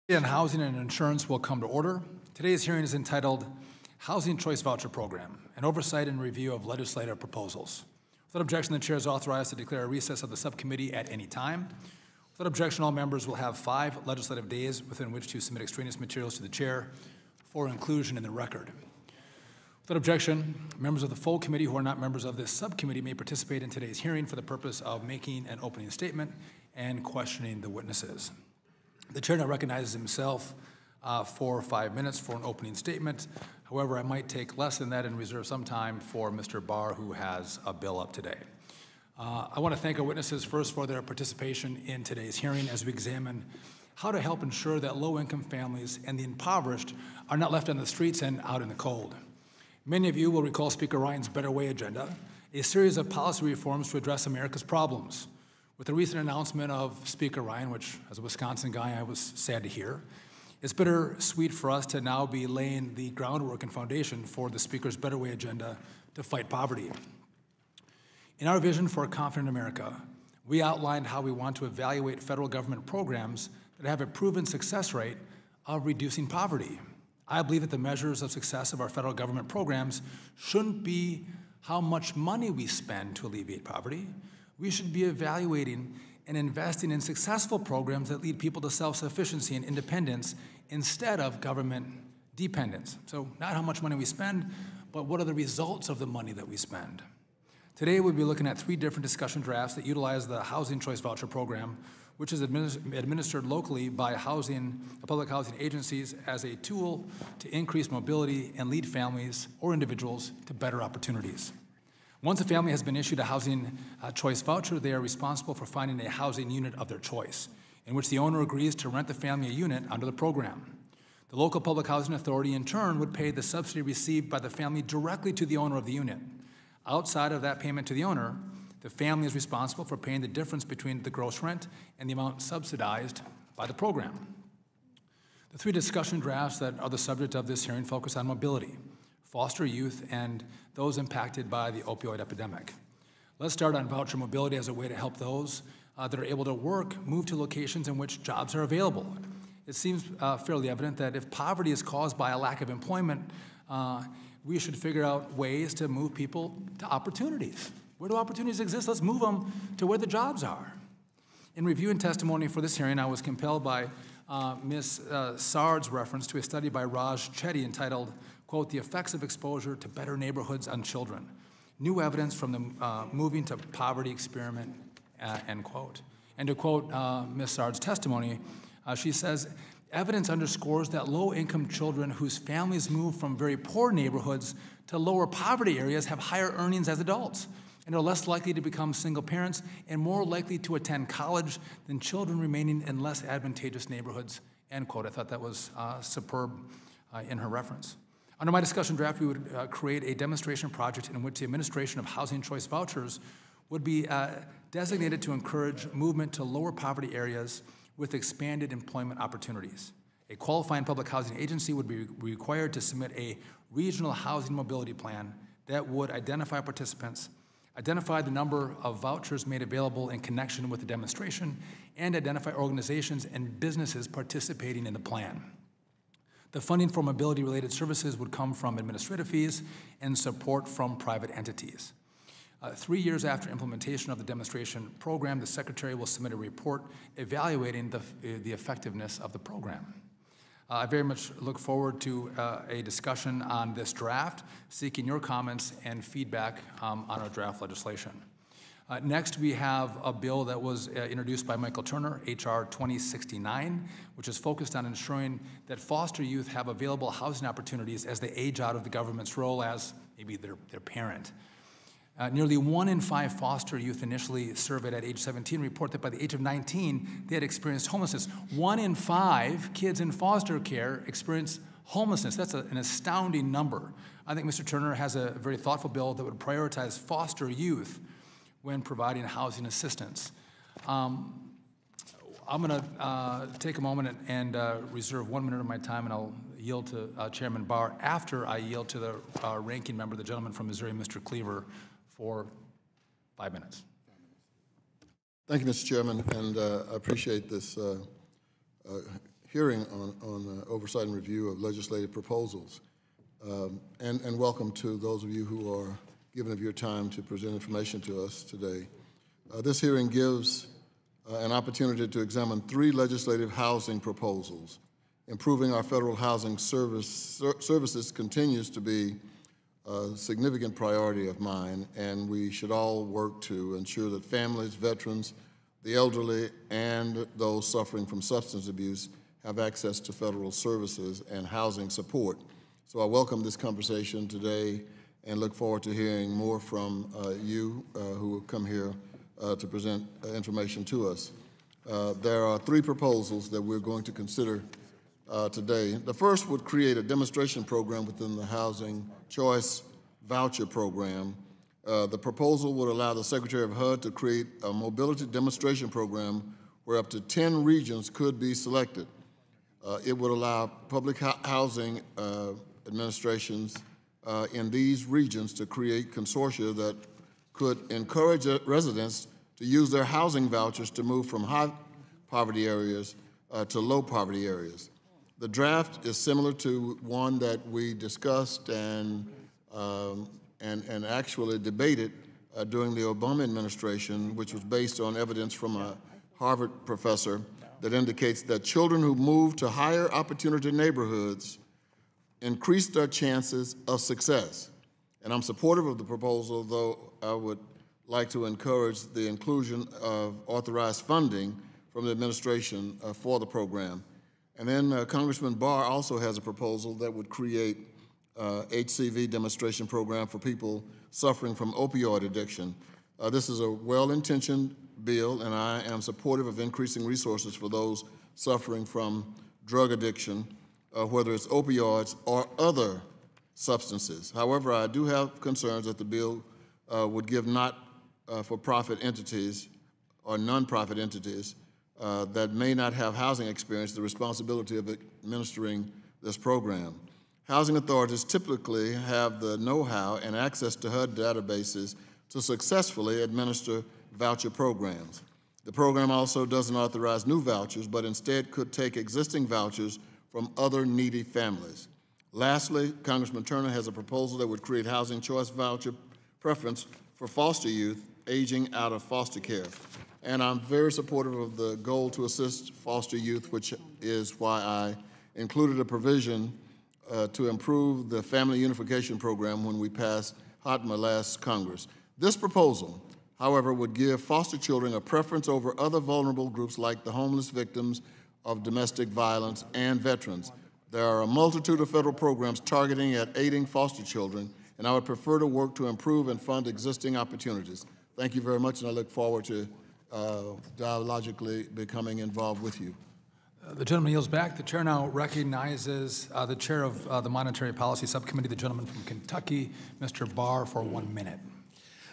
On housing and insurance will come to order. Today's hearing is entitled Housing Choice Voucher Program, an oversight and review of legislative proposals. Without objection, the chair is authorized to declare a recess of the subcommittee at any time. Without objection, all members will have 5 legislative days within which to submit extraneous materials to the chair for inclusion in the record. Without objection, members of the full committee who are not members of this subcommittee may participate in today's hearing for the purpose of making an opening statement and questioning the witnesses. The chair now recognizes himself for 5 minutes for an opening statement. However, I might take less than that and reserve some time for Mr. Barr, who has a bill up today. I want to thank our witnesses first for their participation in today's hearing as we examine how to help ensure that low-income families and the impoverished are not left on the streets and out in the cold. Many of you will recall Speaker Ryan's Better Way agenda, a series of policy reforms to address America's problems. With the recent announcement of Speaker Ryan, which as a Wisconsin guy I was sad to hear, it's bittersweet for us to now be laying the groundwork and foundation for the Speaker's Better Way agenda to fight poverty. In our vision for a confident America, we outlined how we want to evaluate federal government programs that have a proven success rate of reducing poverty. I believe that the measures of success of our federal government programs shouldn't be how much money we spend to alleviate poverty. We should be evaluating and investing in successful programs that lead people to self-sufficiency and independence instead of government dependence. So not how much money we spend, but what are the results of the money that we spend. Today we'll be looking at 3 different discussion drafts that utilize the Housing Choice Voucher Program, which is administered locally by public housing agencies as a tool to increase mobility and lead families or individuals to better opportunities. Once a family has been issued a housing choice voucher, they are responsible for finding a housing unit of their choice, in which the owner agrees to rent the family a unit under the program. The local public housing authority, in turn, would pay the subsidy received by the family directly to the owner of the unit. Outside of that payment to the owner, the family is responsible for paying the difference between the gross rent and the amount subsidized by the program. The 3 discussion drafts that are the subject of this hearing focus on mobility, foster youth, and those impacted by the opioid epidemic. Let's start on voucher mobility as a way to help those that are able to work move to locations in which jobs are available. It seems fairly evident that if poverty is caused by a lack of employment, we should figure out ways to move people to opportunities. Where do opportunities exist? Let's move them to where the jobs are. In reviewing testimony for this hearing, I was compelled by Ms. Sard's reference to a study by Raj Chetty entitled, quote, "The Effects of Exposure to Better Neighborhoods on Children. New Evidence from the Moving to Poverty Experiment," end quote. And to quote Ms. Sard's testimony, she says, "Evidence underscores that low-income children whose families move from very poor neighborhoods to lower poverty areas have higher earnings as adults and are less likely to become single parents and more likely to attend college than children remaining in less advantageous neighborhoods," end quote. I thought that was superb in her reference. Under my discussion draft, we would create a demonstration project in which the administration of housing choice vouchers would be designated to encourage movement to lower poverty areas with expanded employment opportunities. A qualifying public housing agency would be required to submit a regional housing mobility plan that would identify participants, identify the number of vouchers made available in connection with the demonstration, and identify organizations and businesses participating in the plan. The funding for mobility-related services would come from administrative fees and support from private entities. 3 years after implementation of the demonstration program, the Secretary will submit a report evaluating the effectiveness of the program. I very much look forward to a discussion on this draft, seeking your comments and feedback on our draft legislation. Next, we have a bill that was introduced by Michael Turner, H.R. 2069, which is focused on ensuring that foster youth have available housing opportunities as they age out of the government's role as maybe their parent. Nearly 1 in 5 foster youth initially surveyed at age 17 report that by the age of 19, they had experienced homelessness. 1 in 5 kids in foster care experience homelessness. That's an astounding number. I think Mr. Turner has a very thoughtful bill that would prioritize foster youth when providing housing assistance. I'm going to take a moment and reserve 1 minute of my time, and I'll yield to Chairman Barr after I yield to the ranking member, the gentleman from Missouri, Mr. Cleaver, for 5 minutes. Thank you, Mr. Chairman, and I appreciate this hearing on oversight and review of legislative proposals. And welcome to those of you who are giving of your time to present information to us today. This hearing gives an opportunity to examine 3 legislative housing proposals. Improving our federal housing services continues to be a significant priority of mine, and we should all work to ensure that families, veterans, the elderly, and those suffering from substance abuse have access to federal services and housing support. So I welcome this conversation today and look forward to hearing more from you who will come here to present information to us. There are 3 proposals that we're going to consider today. The first would create a demonstration program within the Housing Choice Voucher program. The proposal would allow the Secretary of HUD to create a mobility demonstration program where up to 10 regions could be selected. It would allow public housing administrations in these regions to create consortia that could encourage residents to use their housing vouchers to move from high poverty areas to low poverty areas. The draft is similar to one that we discussed and actually debated during the Obama administration, which was based on evidence from a Harvard professor that indicates that children who move to higher opportunity neighborhoods increase their chances of success. And I'm supportive of the proposal, though I would like to encourage the inclusion of authorized funding from the administration for the program. And then Congressman Barr also has a proposal that would create HCV demonstration program for people suffering from opioid addiction. This is a well-intentioned bill, and I am supportive of increasing resources for those suffering from drug addiction, whether it's opioids or other substances. However, I do have concerns that the bill would give not-for-profit entities or nonprofit entities that may not have housing experience the responsibility of administering this program. Housing authorities typically have the know-how and access to HUD databases to successfully administer voucher programs. The program also doesn't authorize new vouchers, but instead could take existing vouchers from other needy families. Lastly, Congressman Turner has a proposal that would create housing choice voucher preference for foster youth aging out of foster care. And I'm very supportive of the goal to assist foster youth, which is why I included a provision to improve the family unification program when we passed HOTMA last Congress. This proposal, however, would give foster children a preference over other vulnerable groups like the homeless victims of domestic violence and veterans. There are a multitude of federal programs targeting at aiding foster children, and I would prefer to work to improve and fund existing opportunities. Thank you very much, and I look forward to dialogically becoming involved with you. The gentleman yields back. The chair now recognizes the chair of the Monetary Policy Subcommittee, the gentleman from Kentucky, Mr. Barr, for 1 minute.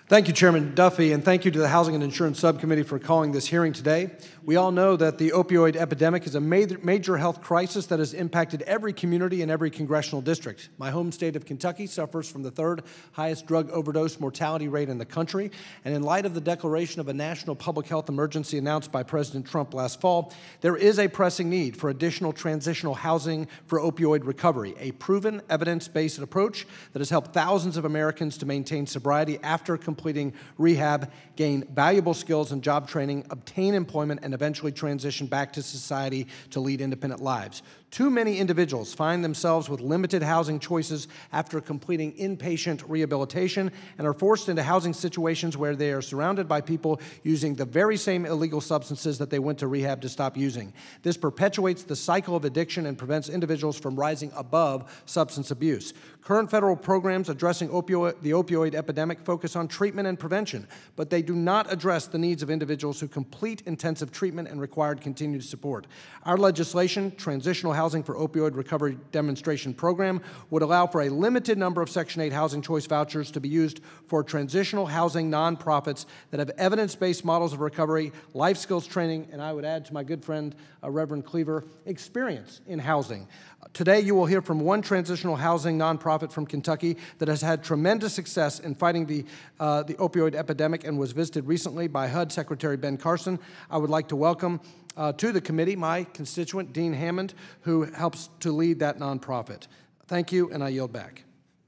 Thank you, Chairman Duffy, and thank you to the Housing and Insurance Subcommittee for calling this hearing today. We all know that the opioid epidemic is a major health crisis that has impacted every community and every congressional district. My home state of Kentucky suffers from the 3rd highest drug overdose mortality rate in the country, and in light of the declaration of a national public health emergency announced by President Trump last fall, there is a pressing need for additional transitional housing for opioid recovery, a proven, evidence-based approach that has helped thousands of Americans to maintain sobriety after completing rehab, gain valuable skills and job training, obtain employment, and eventually transition back to society to lead independent lives. Too many individuals find themselves with limited housing choices after completing inpatient rehabilitation and are forced into housing situations where they are surrounded by people using the very same illegal substances that they went to rehab to stop using. This perpetuates the cycle of addiction and prevents individuals from rising above substance abuse. Current federal programs addressing the opioid epidemic focus on treatment and prevention, but they do not address the needs of individuals who complete intensive treatment and required continued support. Our legislation, Transitional Housing for Opioid Recovery Demonstration Program, would allow for a limited number of Section 8 housing choice vouchers to be used for transitional housing nonprofits that have evidence-based models of recovery, life skills training, and I would add to my good friend, Reverend Cleaver, experience in housing. Today, you will hear from one transitional housing nonprofit from Kentucky that has had tremendous success in fighting the opioid epidemic and was visited recently by HUD Secretary Ben Carson. I would like to welcome to the committee my constituent, Dean Hammond, who helps to lead that nonprofit. Thank you, and I yield back.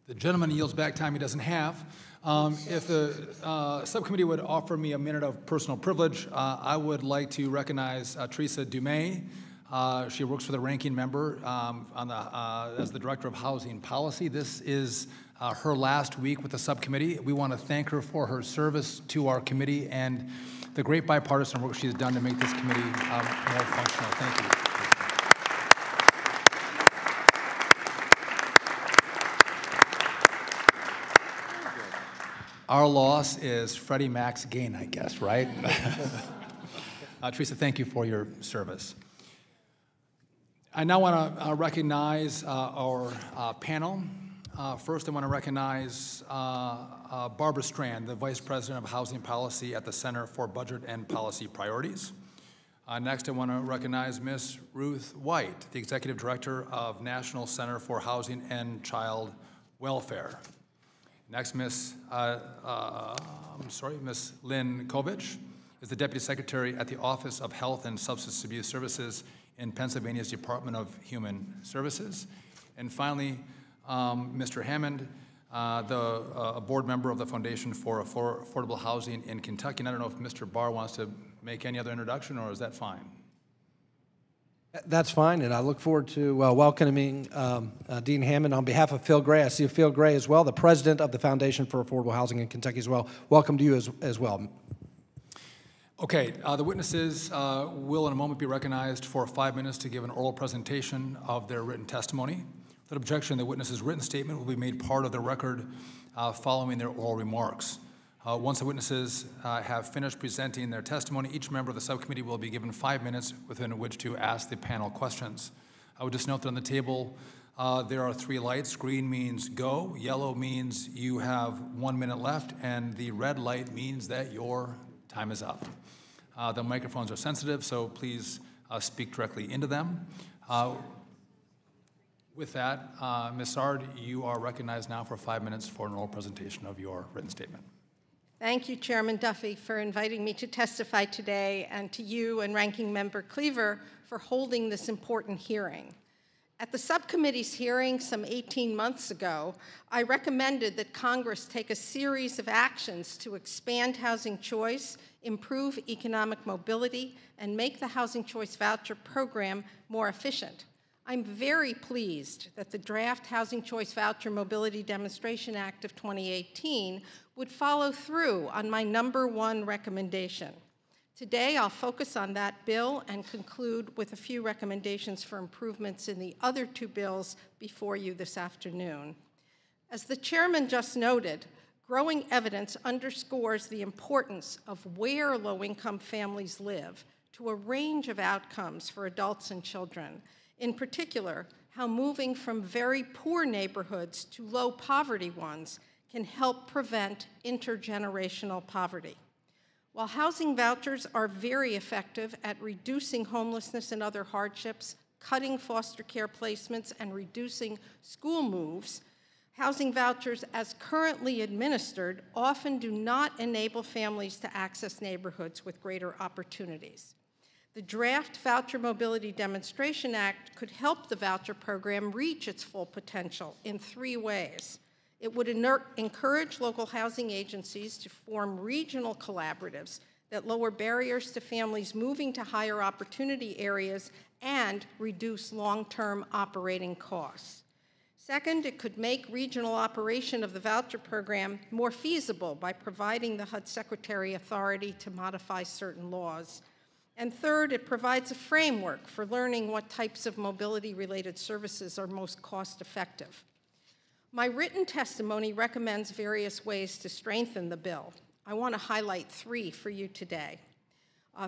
The gentleman yields back time he doesn't have. If the subcommittee would offer me a minute of personal privilege, I would like to recognize Teresa Dumais. She works for the ranking member as the Director of Housing Policy. This is her last week with the subcommittee. We want to thank her for her service to our committee and the great bipartisan work she's done to make this committee more functional. Thank you. Our loss is Freddie Mac's gain, I guess, right? Teresa, thank you for your service. I now want to recognize our panel. First, I want to recognize Barbara Strand, the Vice President of Housing Policy at the Center for Budget and Policy Priorities. Next, I want to recognize Ms. Ruth White, the Executive Director of National Center for Housing and Child Welfare. Next, Ms. Lynn Kovich is the Deputy Secretary at the Office of Health and Substance Abuse Services in Pennsylvania's Department of Human Services. And finally, Mr. Hammond, a board member of the Foundation for Affordable Housing in Kentucky. And I don't know if Mr. Barr wants to make any other introduction, or is that fine? That's fine, and I look forward to welcoming Dean Hammond on behalf of Phil Gray. I see Phil Gray as well, the president of the Foundation for Affordable Housing in Kentucky as well. Welcome to you as well. Okay, the witnesses will in a moment be recognized for 5 minutes to give an oral presentation of their written testimony. Without objection, the witness's written statement will be made part of the record following their oral remarks. Once the witnesses have finished presenting their testimony, each member of the subcommittee will be given 5 minutes within which to ask the panel questions. I would just note that on the table there are 3 lights. Green means go, yellow means you have 1 minute left, and the red light means that your time is up. The microphones are sensitive, so please speak directly into them. With that, Ms. Sard, you are recognized now for 5 minutes for an oral presentation of your written statement. Thank you, Chairman Duffy, for inviting me to testify today, and to you and Ranking Member Cleaver for holding this important hearing. At the subcommittee's hearing some 18 months ago, I recommended that Congress take a series of actions to expand housing choice, improve economic mobility, and make the Housing Choice Voucher program more efficient. I'm very pleased that the draft Housing Choice Voucher Mobility Demonstration Act of 2018 would follow through on my #1 recommendation. Today, I'll focus on that bill and conclude with a few recommendations for improvements in the other 2 bills before you this afternoon. As the chairman just noted, growing evidence underscores the importance of where low-income families live to a range of outcomes for adults and children. In particular, how moving from very poor neighborhoods to low-poverty ones can help prevent intergenerational poverty. While housing vouchers are very effective at reducing homelessness and other hardships, cutting foster care placements, and reducing school moves, housing vouchers as currently administered often do not enable families to access neighborhoods with greater opportunities. The draft Voucher Mobility Demonstration Act could help the voucher program reach its full potential in 3 ways. It would encourage local housing agencies to form regional collaboratives that lower barriers to families moving to higher opportunity areas and reduce long-term operating costs. Second, it could make regional operation of the voucher program more feasible by providing the HUD Secretary authority to modify certain laws. And third, it provides a framework for learning what types of mobility-related services are most cost-effective. My written testimony recommends various ways to strengthen the bill. I want to highlight 3 for you today.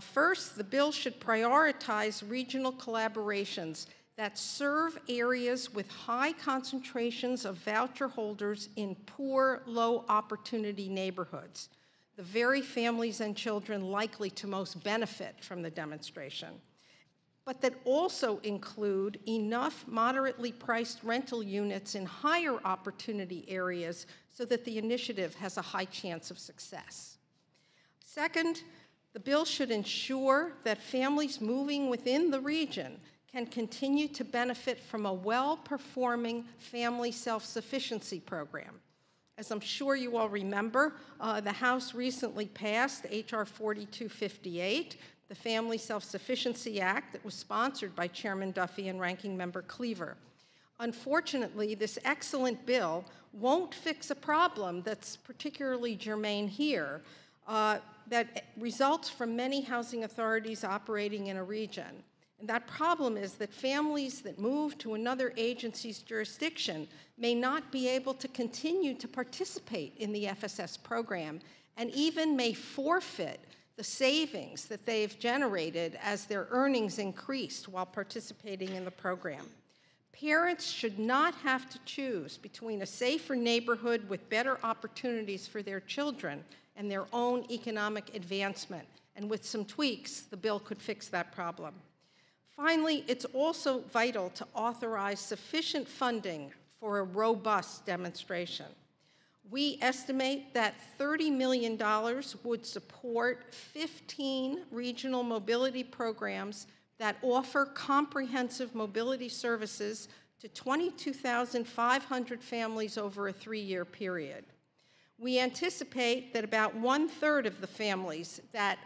First, the bill should prioritize regional collaborations that serve areas with high concentrations of voucher holders in poor, low-opportunity neighborhoods, the very families and children likely to most benefit from the demonstration, but that also include enough moderately priced rental units in higher opportunity areas so that the initiative has a high chance of success. Second, The bill should ensure that families moving within the region can continue to benefit from a well-performing family self-sufficiency program. As I'm sure you all remember, the House recently passed H.R. 4258, the Family Self-Sufficiency Act, that was sponsored by Chairman Duffy and Ranking Member Cleaver. Unfortunately, this excellent bill won't fix a problem that's particularly germane here, that results from many housing authorities operating in a region. And that problem is that families that move to another agency's jurisdiction may not be able to continue to participate in the FSS program and even may forfeit the savings that they've generated as their earnings increased while participating in the program. Parents should not have to choose between a safer neighborhood with better opportunities for their children and their own economic advancement. And with some tweaks, the bill could fix that problem. Finally, it's also vital to authorize sufficient funding for a robust demonstration. We estimate that $30 million would support 15 regional mobility programs that offer comprehensive mobility services to 22,500 families over a 3-year period. We anticipate that about 1/3 of the families that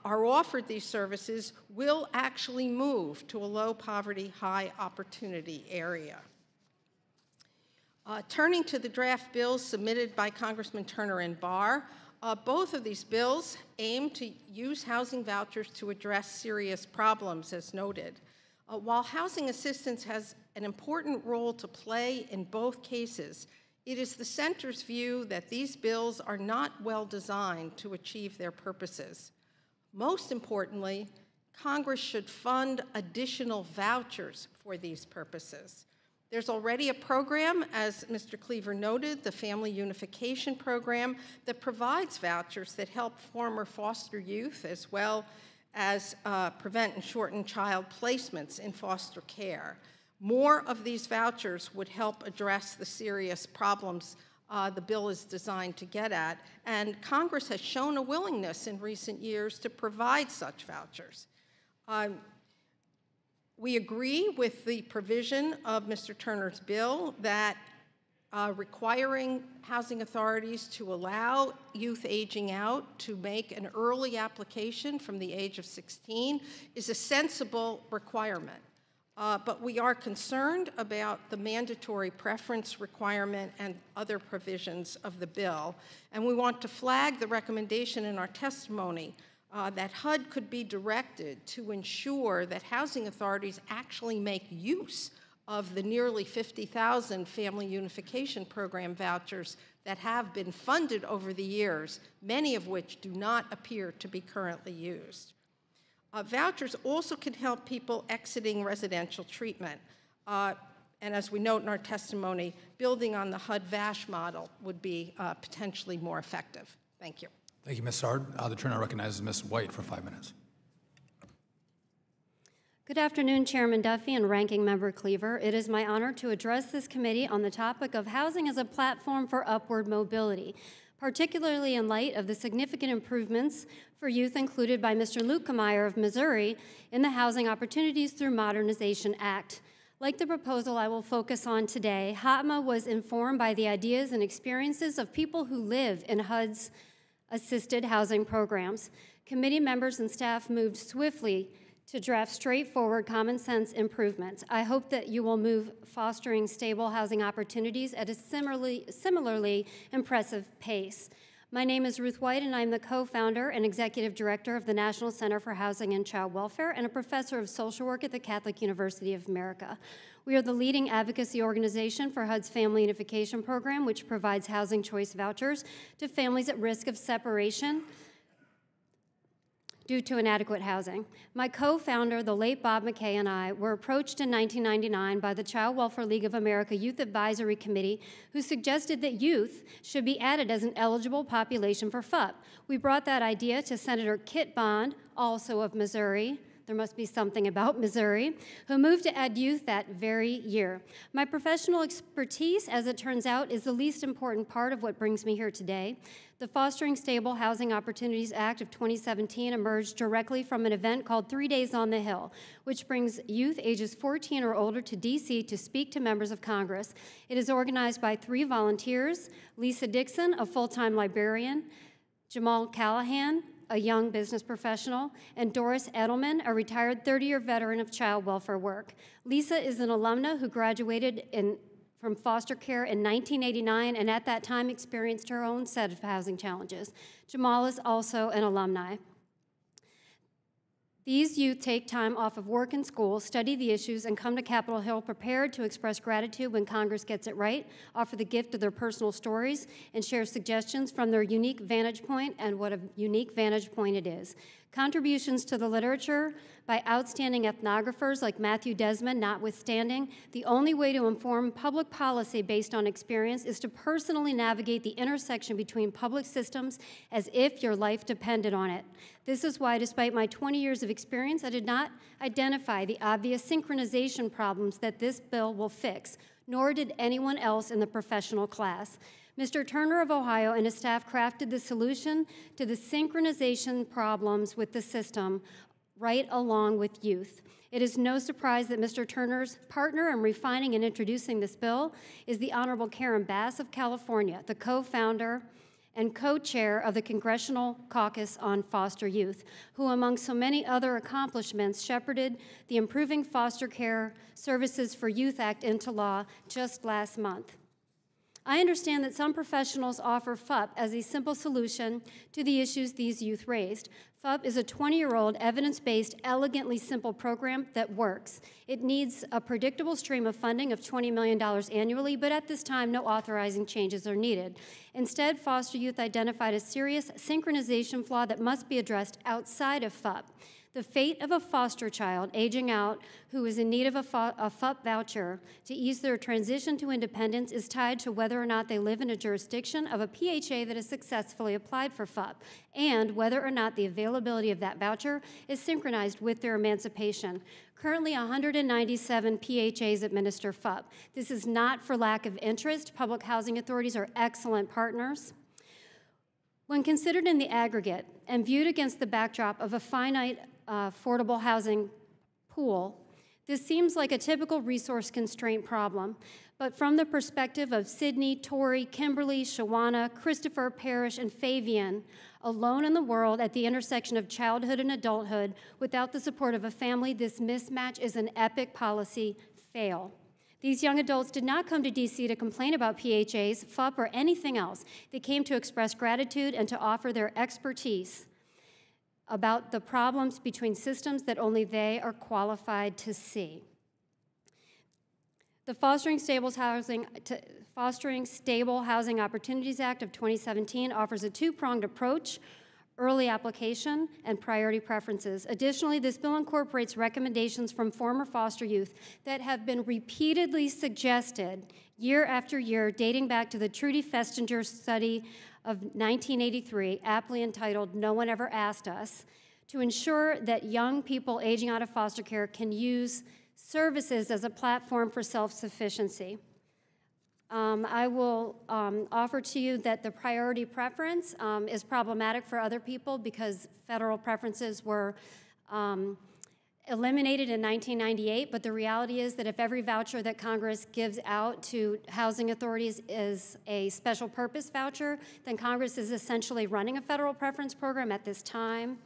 are offered these services will actually move to a low-poverty, high-opportunity area. Turning to the draft bills submitted by Congressman Turner and Barr, both of these bills aim to use housing vouchers to address serious problems, as noted. While housing assistance has an important role to play in both cases, it is the center's view that these bills are not well designed to achieve their purposes. Most importantly, Congress should fund additional vouchers for these purposes. There's already a program, as Mr. Cleaver noted, the Family Unification Program, that provides vouchers that help former foster youth as well as prevent and shorten child placements in foster care. More of these vouchers would help address the serious problems the bill is designed to get at, and Congress has shown a willingness in recent years to provide such vouchers. We agree with the provision of Mr. Turner's bill that requiring housing authorities to allow youth aging out to make an early application from the age of 16 is a sensible requirement. But we are concerned about the mandatory preference requirement and other provisions of the bill. And we want to flag the recommendation in our testimony that HUD could be directed to ensure that housing authorities actually make use of the nearly 50,000 Family Unification Program vouchers that have been funded over the years, many of which do not appear to be currently used. Vouchers also can help people exiting residential treatment. And as we note in our testimony, building on the HUD-VASH model would be potentially more effective. Thank you. Thank you, Ms. Sard. The Chair now recognizes Ms. White for 5 minutes. Good afternoon, Chairman Duffy and Ranking Member Cleaver. It is my honor to address this committee on the topic of housing as a platform for upward mobility, particularly in light of the significant improvements for youth included by Mr. Lukemeyer of Missouri in the Housing Opportunities Through Modernization Act. Like the proposal I will focus on today, HOTMA was informed by the ideas and experiences of people who live in HUD's assisted housing programs. Committee members and staff moved swiftly to draft straightforward, common sense improvements. I hope that you will move fostering stable housing opportunities at a similarly impressive pace. My name is Ruth White, and I'm the co-founder and executive director of the National Center for Housing and Child Welfare and a professor of social work at the Catholic University of America. We are the leading advocacy organization for HUD's Family Unification Program, which provides housing choice vouchers to families at risk of separation due to inadequate housing. My co-founder, the late Bob McKay, and I were approached in 1999 by the Child Welfare League of America Youth Advisory Committee, who suggested that youth should be added as an eligible population for FUP. We brought that idea to Senator Kit Bond, also of Missouri, there must be something about Missouri, who moved to add youth that very year. My professional expertise, as it turns out, is the least important part of what brings me here today. The Fostering Stable Housing Opportunities Act of 2017 emerged directly from an event called 3 Days on the Hill, which brings youth ages 14 or older to D.C. to speak to members of Congress. It is organized by 3 volunteers: Lisa Dixon, a full-time librarian, Jamal Callahan, a young business professional, and Doris Edelman, a retired 30-year veteran of child welfare work. Lisa is an alumna who graduated from foster care in 1989 and at that time experienced her own set of housing challenges. Jamal is also an alumni. These youth take time off of work and school, study the issues, and come to Capitol Hill prepared to express gratitude when Congress gets it right, offer the gift of their personal stories, and share suggestions from their unique vantage point, and what a unique vantage point it is. Contributions to the literature by outstanding ethnographers like Matthew Desmond notwithstanding, the only way to inform public policy based on experience is to personally navigate the intersection between public systems as if your life depended on it. This is why, despite my 20 years of experience, I did not identify the obvious synchronization problems that this bill will fix, nor did anyone else in the professional class. Mr. Turner of Ohio and his staff crafted the solution to the synchronization problems with the system right along with youth. It is no surprise that Mr. Turner's partner in refining and introducing this bill is the Honorable Karen Bass of California, the co-founder and co-chair of the Congressional Caucus on Foster Youth, who, among so many other accomplishments, shepherded the Improving Foster Care Services for Youth Act into law just last month. I understand that some professionals offer FUP as a simple solution to the issues these youth raised. FUP is a 20-year-old, evidence-based, elegantly simple program that works. It needs a predictable stream of funding of $20 million annually, but at this time, no authorizing changes are needed. Instead, Foster Youth identified a serious synchronization flaw that must be addressed outside of FUP. The fate of a foster child aging out who is in need of a FUP voucher to ease their transition to independence is tied to whether or not they live in a jurisdiction of a PHA that has successfully applied for FUP, and whether or not the availability of that voucher is synchronized with their emancipation. Currently, 197 PHAs administer FUP. This is not for lack of interest. Public housing authorities are excellent partners. When considered in the aggregate and viewed against the backdrop of a finite affordable housing pool, this seems like a typical resource constraint problem, but from the perspective of Sydney, Tori, Kimberly, Shawana, Christopher, Parrish, and Fabian, alone in the world at the intersection of childhood and adulthood, without the support of a family, this mismatch is an epic policy fail. These young adults did not come to D.C. to complain about PHAs, FUP, or anything else. They came to express gratitude and to offer their expertise about the problems between systems that only they are qualified to see. The Fostering Stable Housing Opportunities Act of 2017 offers a two-pronged approach: early application and priority preferences. Additionally, this bill incorporates recommendations from former foster youth that have been repeatedly suggested year after year, dating back to the Trudy Festinger study of 1983, aptly entitled "No One Ever Asked Us," to ensure that young people aging out of foster care can use services as a platform for self-sufficiency. I will offer to you that the priority preference is problematic for other people because federal preferences were eliminated in 1998, but the reality is that if every voucher that Congress gives out to housing authorities is a special purpose voucher, then Congress is essentially running a federal preference program at this time.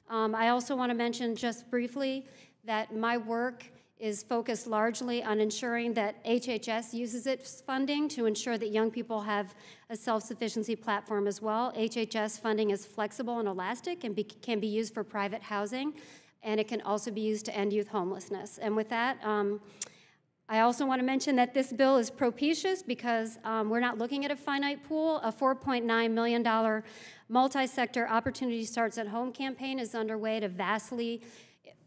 I also want to mention just briefly that my work is focused largely on ensuring that HHS uses its funding to ensure that young people have a self-sufficiency platform as well. HHS funding is flexible and elastic and can be used for private housing, and it can also be used to end youth homelessness. And with that, I also want to mention that this bill is propitious because we're not looking at a finite pool. A $4.9 million multi-sector Opportunity Starts at Home campaign is underway to vastly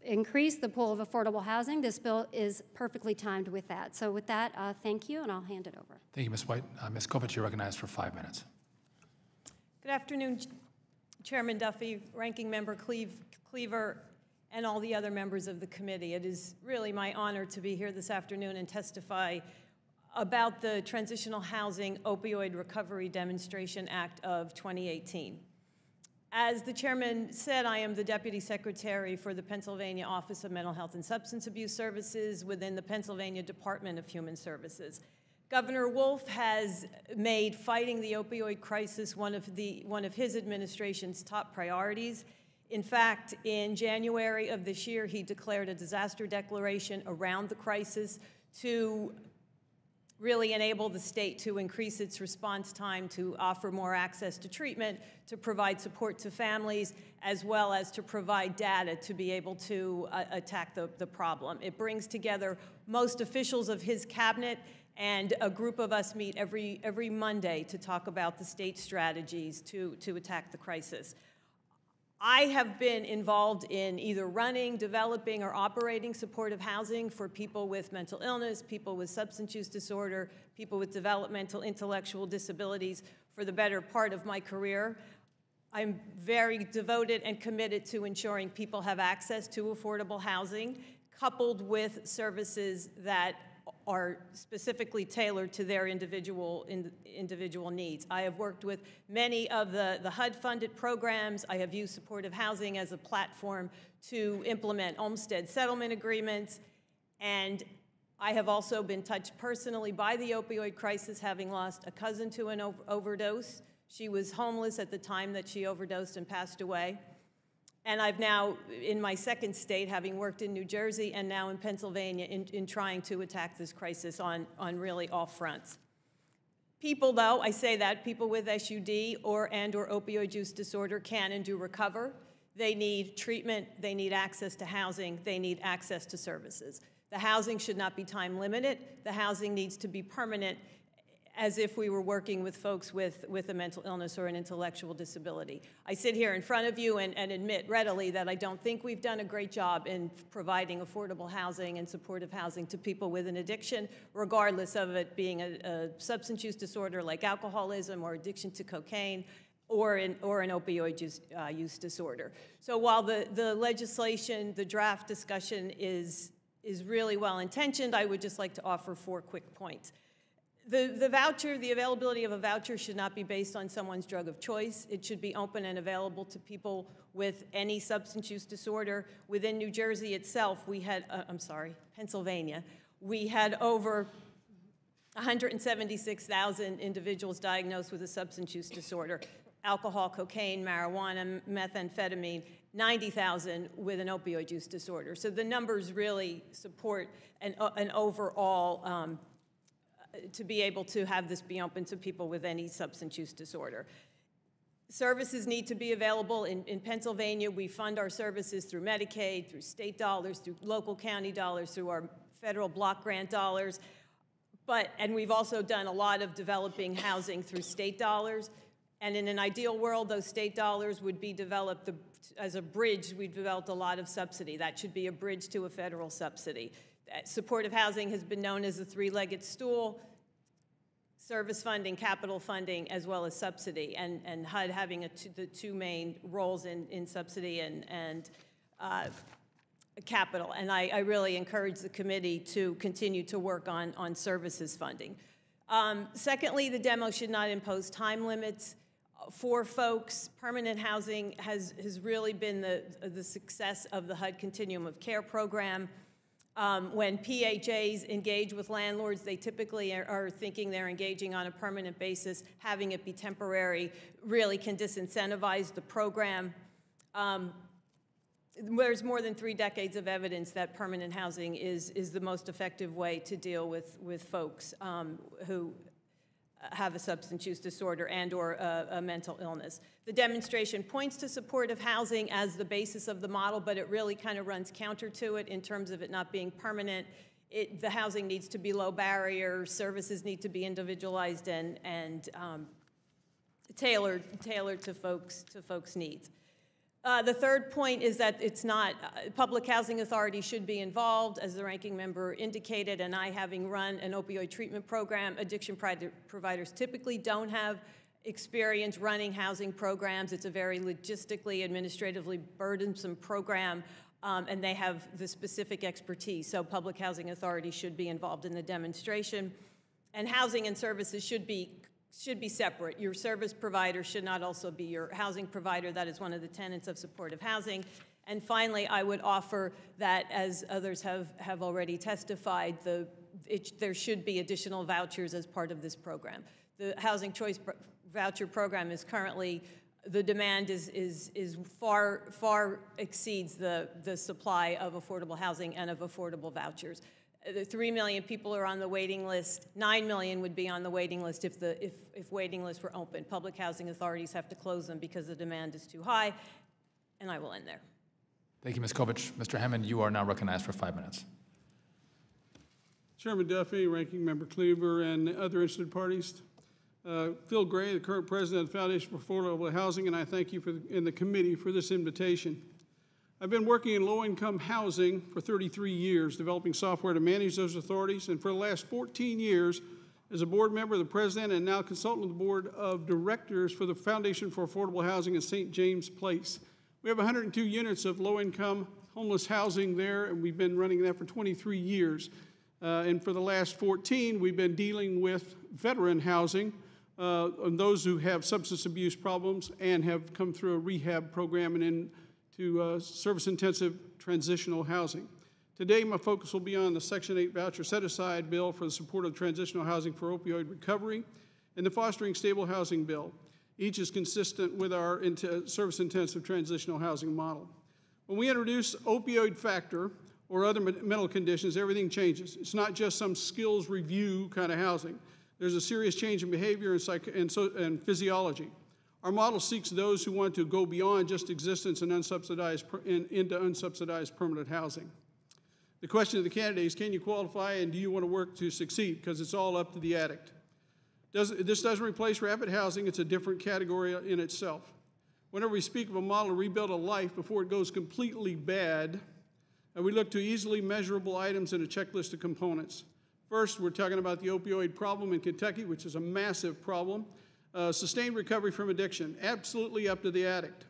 increase the pool of affordable housing. This bill is perfectly timed with that. So with that, thank you, and I'll hand it over. Thank you, Ms. White. Ms. Kovach, you're recognized for 5 minutes. Good afternoon, Chairman Duffy, Ranking Member Cleaver, and all the other members of the committee. It is really my honor to be here this afternoon and testify about the Transitional Housing Opioid Recovery Demonstration Act of 2018. As the chairman said, I am the Deputy Secretary for the Pennsylvania Office of Mental Health and Substance Abuse Services within the Pennsylvania Department of Human Services. Governor Wolf has made fighting the opioid crisis one of his administration's top priorities. In fact, in January of this year, he declared a disaster declaration around the crisis to really enable the state to increase its response time, to offer more access to treatment, to provide support to families, as well as to provide data to be able to attack the problem. It brings together most officials of his cabinet, and a group of us meet every Monday to talk about the state's strategies to attack the crisis. I have been involved in either running, developing, or operating supportive housing for people with mental illness, people with substance use disorder, people with developmental intellectual disabilities for the better part of my career. I'm very devoted and committed to ensuring people have access to affordable housing, coupled with services that are specifically tailored to their individual needs. I have worked with many of the HUD-funded programs. I have used supportive housing as a platform to implement Olmstead settlement agreements, and I have also been touched personally by the opioid crisis, having lost a cousin to an overdose. She was homeless at the time that she overdosed and passed away. And I've now, in my second state, having worked in New Jersey and now in Pennsylvania, in trying to attack this crisis on really all fronts. People, though, I say that, people with SUD or opioid use disorder can and do recover. They need treatment, they need access to housing, they need access to services. The housing should not be time limited. The housing needs to be permanent, as if we were working with folks with a mental illness or an intellectual disability. I sit here in front of you and admit readily that I don't think we've done a great job in providing affordable housing and supportive housing to people with an addiction, regardless of it being a substance use disorder like alcoholism or addiction to cocaine, or an opioid use disorder. So while the legislation, the draft discussion is really well-intentioned, I would just like to offer 4 quick points. The voucher, the availability of a voucher should not be based on someone's drug of choice. It should be open and available to people with any substance use disorder. Within New Jersey itself, we had, Pennsylvania, we had over 176,000 individuals diagnosed with a substance use disorder. Alcohol, cocaine, marijuana, methamphetamine, 90,000 with an opioid use disorder. So the numbers really support an overall to be able to have this be open to people with any substance use disorder. Services need to be available. In Pennsylvania, we fund our services through Medicaid, through state dollars, through local county dollars, through our federal block grant dollars. And we've also done a lot of developing housing through state dollars. And in an ideal world, those state dollars would be developed as a bridge. We've developed a lot of subsidy. That should be a bridge to a federal subsidy. Supportive housing has been known as a 3-legged stool: service funding, capital funding, as well as subsidy, and HUD having the 2 main roles in subsidy and capital. And I really encourage the committee to continue to work on services funding. Secondly, the demo should not impose time limits for folks. Permanent housing has really been the success of the HUD Continuum of Care program. When PHAs engage with landlords, they typically are thinking they're engaging on a permanent basis. Having it be temporary really can disincentivize the program. There's more than 3 decades of evidence that permanent housing is the most effective way to deal with folks who have a substance use disorder and or a mental illness. The demonstration points to supportive housing as the basis of the model, but it really kind of runs counter to it in terms of it not being permanent. The housing needs to be low barrier, services need to be individualized and tailored to folks' needs. The third point is that it's not, public housing authority should be involved, as the ranking member indicated, and I, having run an opioid treatment program, addiction providers typically don't have experience running housing programs. It's a very logistically, administratively burdensome program. and they have the specific expertise. So public housing authorities should be involved in the demonstration, and housing and services should be separate. Your service provider should not also be your housing provider. That is one of the tenets of supportive housing. And finally, I would offer that, as others have already testified, there should be additional vouchers as part of this program. The Housing Choice Voucher Program is currently, the demand is far exceeds the supply of affordable housing and of affordable vouchers. The 3 million people are on the waiting list. 9 million would be on the waiting list if waiting lists were open. Public housing authorities have to close them because the demand is too high. And I will end there. Thank you, Ms. Kovich. Mr. Hammond, you are now recognized for 5 minutes. Chairman Duffy, Ranking Member Cleaver, and other interested parties. Phil Gray, the current president of the Foundation for Affordable Housing, and I thank you and the committee for this invitation. I've been working in low-income housing for 33 years, developing software to manage those authorities, and for the last 14 years, as a board member, the president, and now consultant of the board of directors for the Foundation for Affordable Housing in St. James Place. We have 102 units of low-income homeless housing there, and we've been running that for 23 years. And for the last 14, we've been dealing with veteran housing, and those who have substance abuse problems and have come through a rehab program and into service-intensive transitional housing. Today, my focus will be on the Section 8 voucher set-aside bill for the support of transitional housing for opioid recovery and the fostering stable housing bill. Each is consistent with our service-intensive transitional housing model. When we introduce opioid factor or other mental conditions, everything changes. It's not just some skills review kind of housing. There's a serious change in behavior and physiology. Our model seeks those who want to go beyond just existence and into unsubsidized permanent housing. The question of the candidate is, can you qualify and do you want to work to succeed? Because it's all up to the addict. This doesn't replace rapid housing. It's a different category in itself. Whenever we speak of a model to rebuild a life before it goes completely bad, we look to easily measurable items in a checklist of components. First, we're talking about the opioid problem in Kentucky, which is a massive problem. Sustained recovery from addiction, absolutely up to the addict.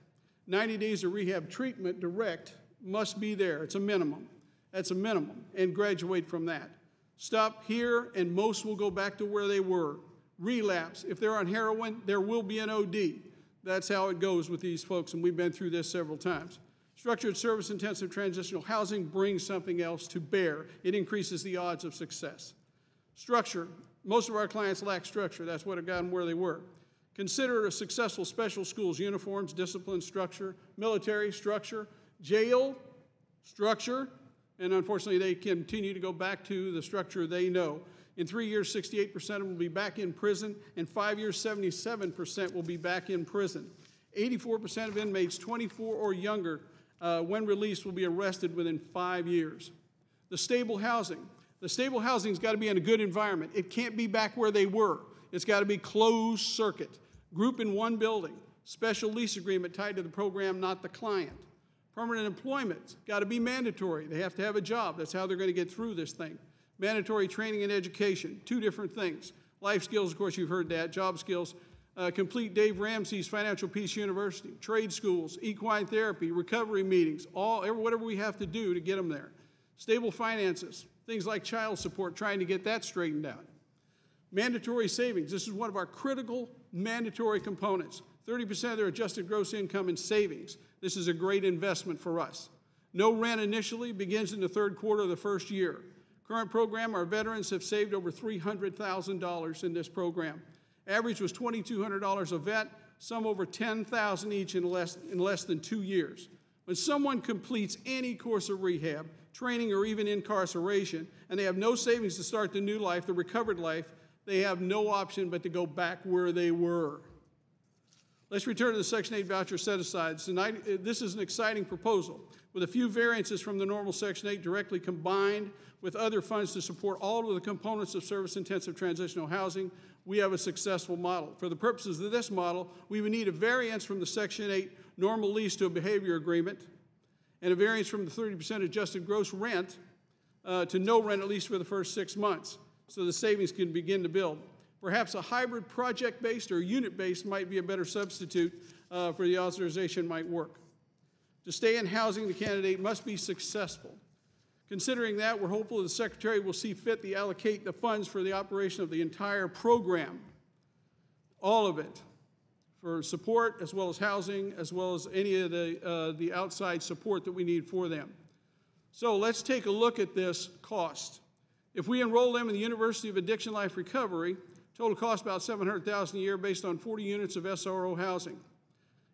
90 days of rehab treatment direct must be there. It's a minimum. That's a minimum, and graduate from that. Stop here, and most will go back to where they were. Relapse. If they're on heroin, there will be an OD. That's how it goes with these folks, and we've been through this several times. Structured service-intensive transitional housing brings something else to bear. It increases the odds of success. Structure. Most of our clients lack structure. That's what got them where they were. Consider a successful special schools, uniforms, discipline, structure, military, structure, jail, structure, and unfortunately they continue to go back to the structure they know. In 3 years, 68% of them will be back in prison. In 5 years, 77% will be back in prison. 84% of inmates 24 or younger, when released, will be arrested within 5 years. The stable housing. The stable housing's got to be in a good environment. It can't be back where they were. It's got to be closed circuit. Group in one building. Special lease agreement tied to the program, not the client. Permanent employment's got to be mandatory. They have to have a job. That's how they're going to get through this thing. Mandatory training and education, two different things. Life skills, of course, you've heard that. Job skills. Complete Dave Ramsey's Financial Peace University. Trade schools, equine therapy, recovery meetings, whatever we have to do to get them there. Stable finances, things like child support, trying to get that straightened out. Mandatory savings. This is one of our critical mandatory components. 30% of their adjusted gross income in savings. This is a great investment for us. No rent initially, begins in the third quarter of the first year. Current program, our veterans have saved over $300,000 in this program. Average was $2,200 a vet, some over $10,000 each in less than 2 years. When someone completes any course of rehab, training, or even incarceration, and they have no savings to start the new life, the recovered life, they have no option but to go back where they were. Let's return to the Section 8 voucher set-aside. This is an exciting proposal with a few variances from the normal Section 8 directly combined with other funds to support all of the components of service-intensive transitional housing. We have a successful model. For the purposes of this model, we would need a variance from the Section 8 normal lease to a behavior agreement and a variance from the 30% adjusted gross rent to no rent, at least for the first 6 months, so the savings can begin to build. Perhaps a hybrid project-based or unit-based might be a better substitute for the authorization might work. To stay in housing, the candidate must be successful. Considering that, we're hopeful the Secretary will see fit to allocate the funds for the operation of the entire program, all of it, for support as well as housing, as well as any of the outside support that we need for them. So let's take a look at this cost. If we enroll them in the University of Addiction Life Recovery, total cost about $700,000 a year based on 40 units of SRO housing.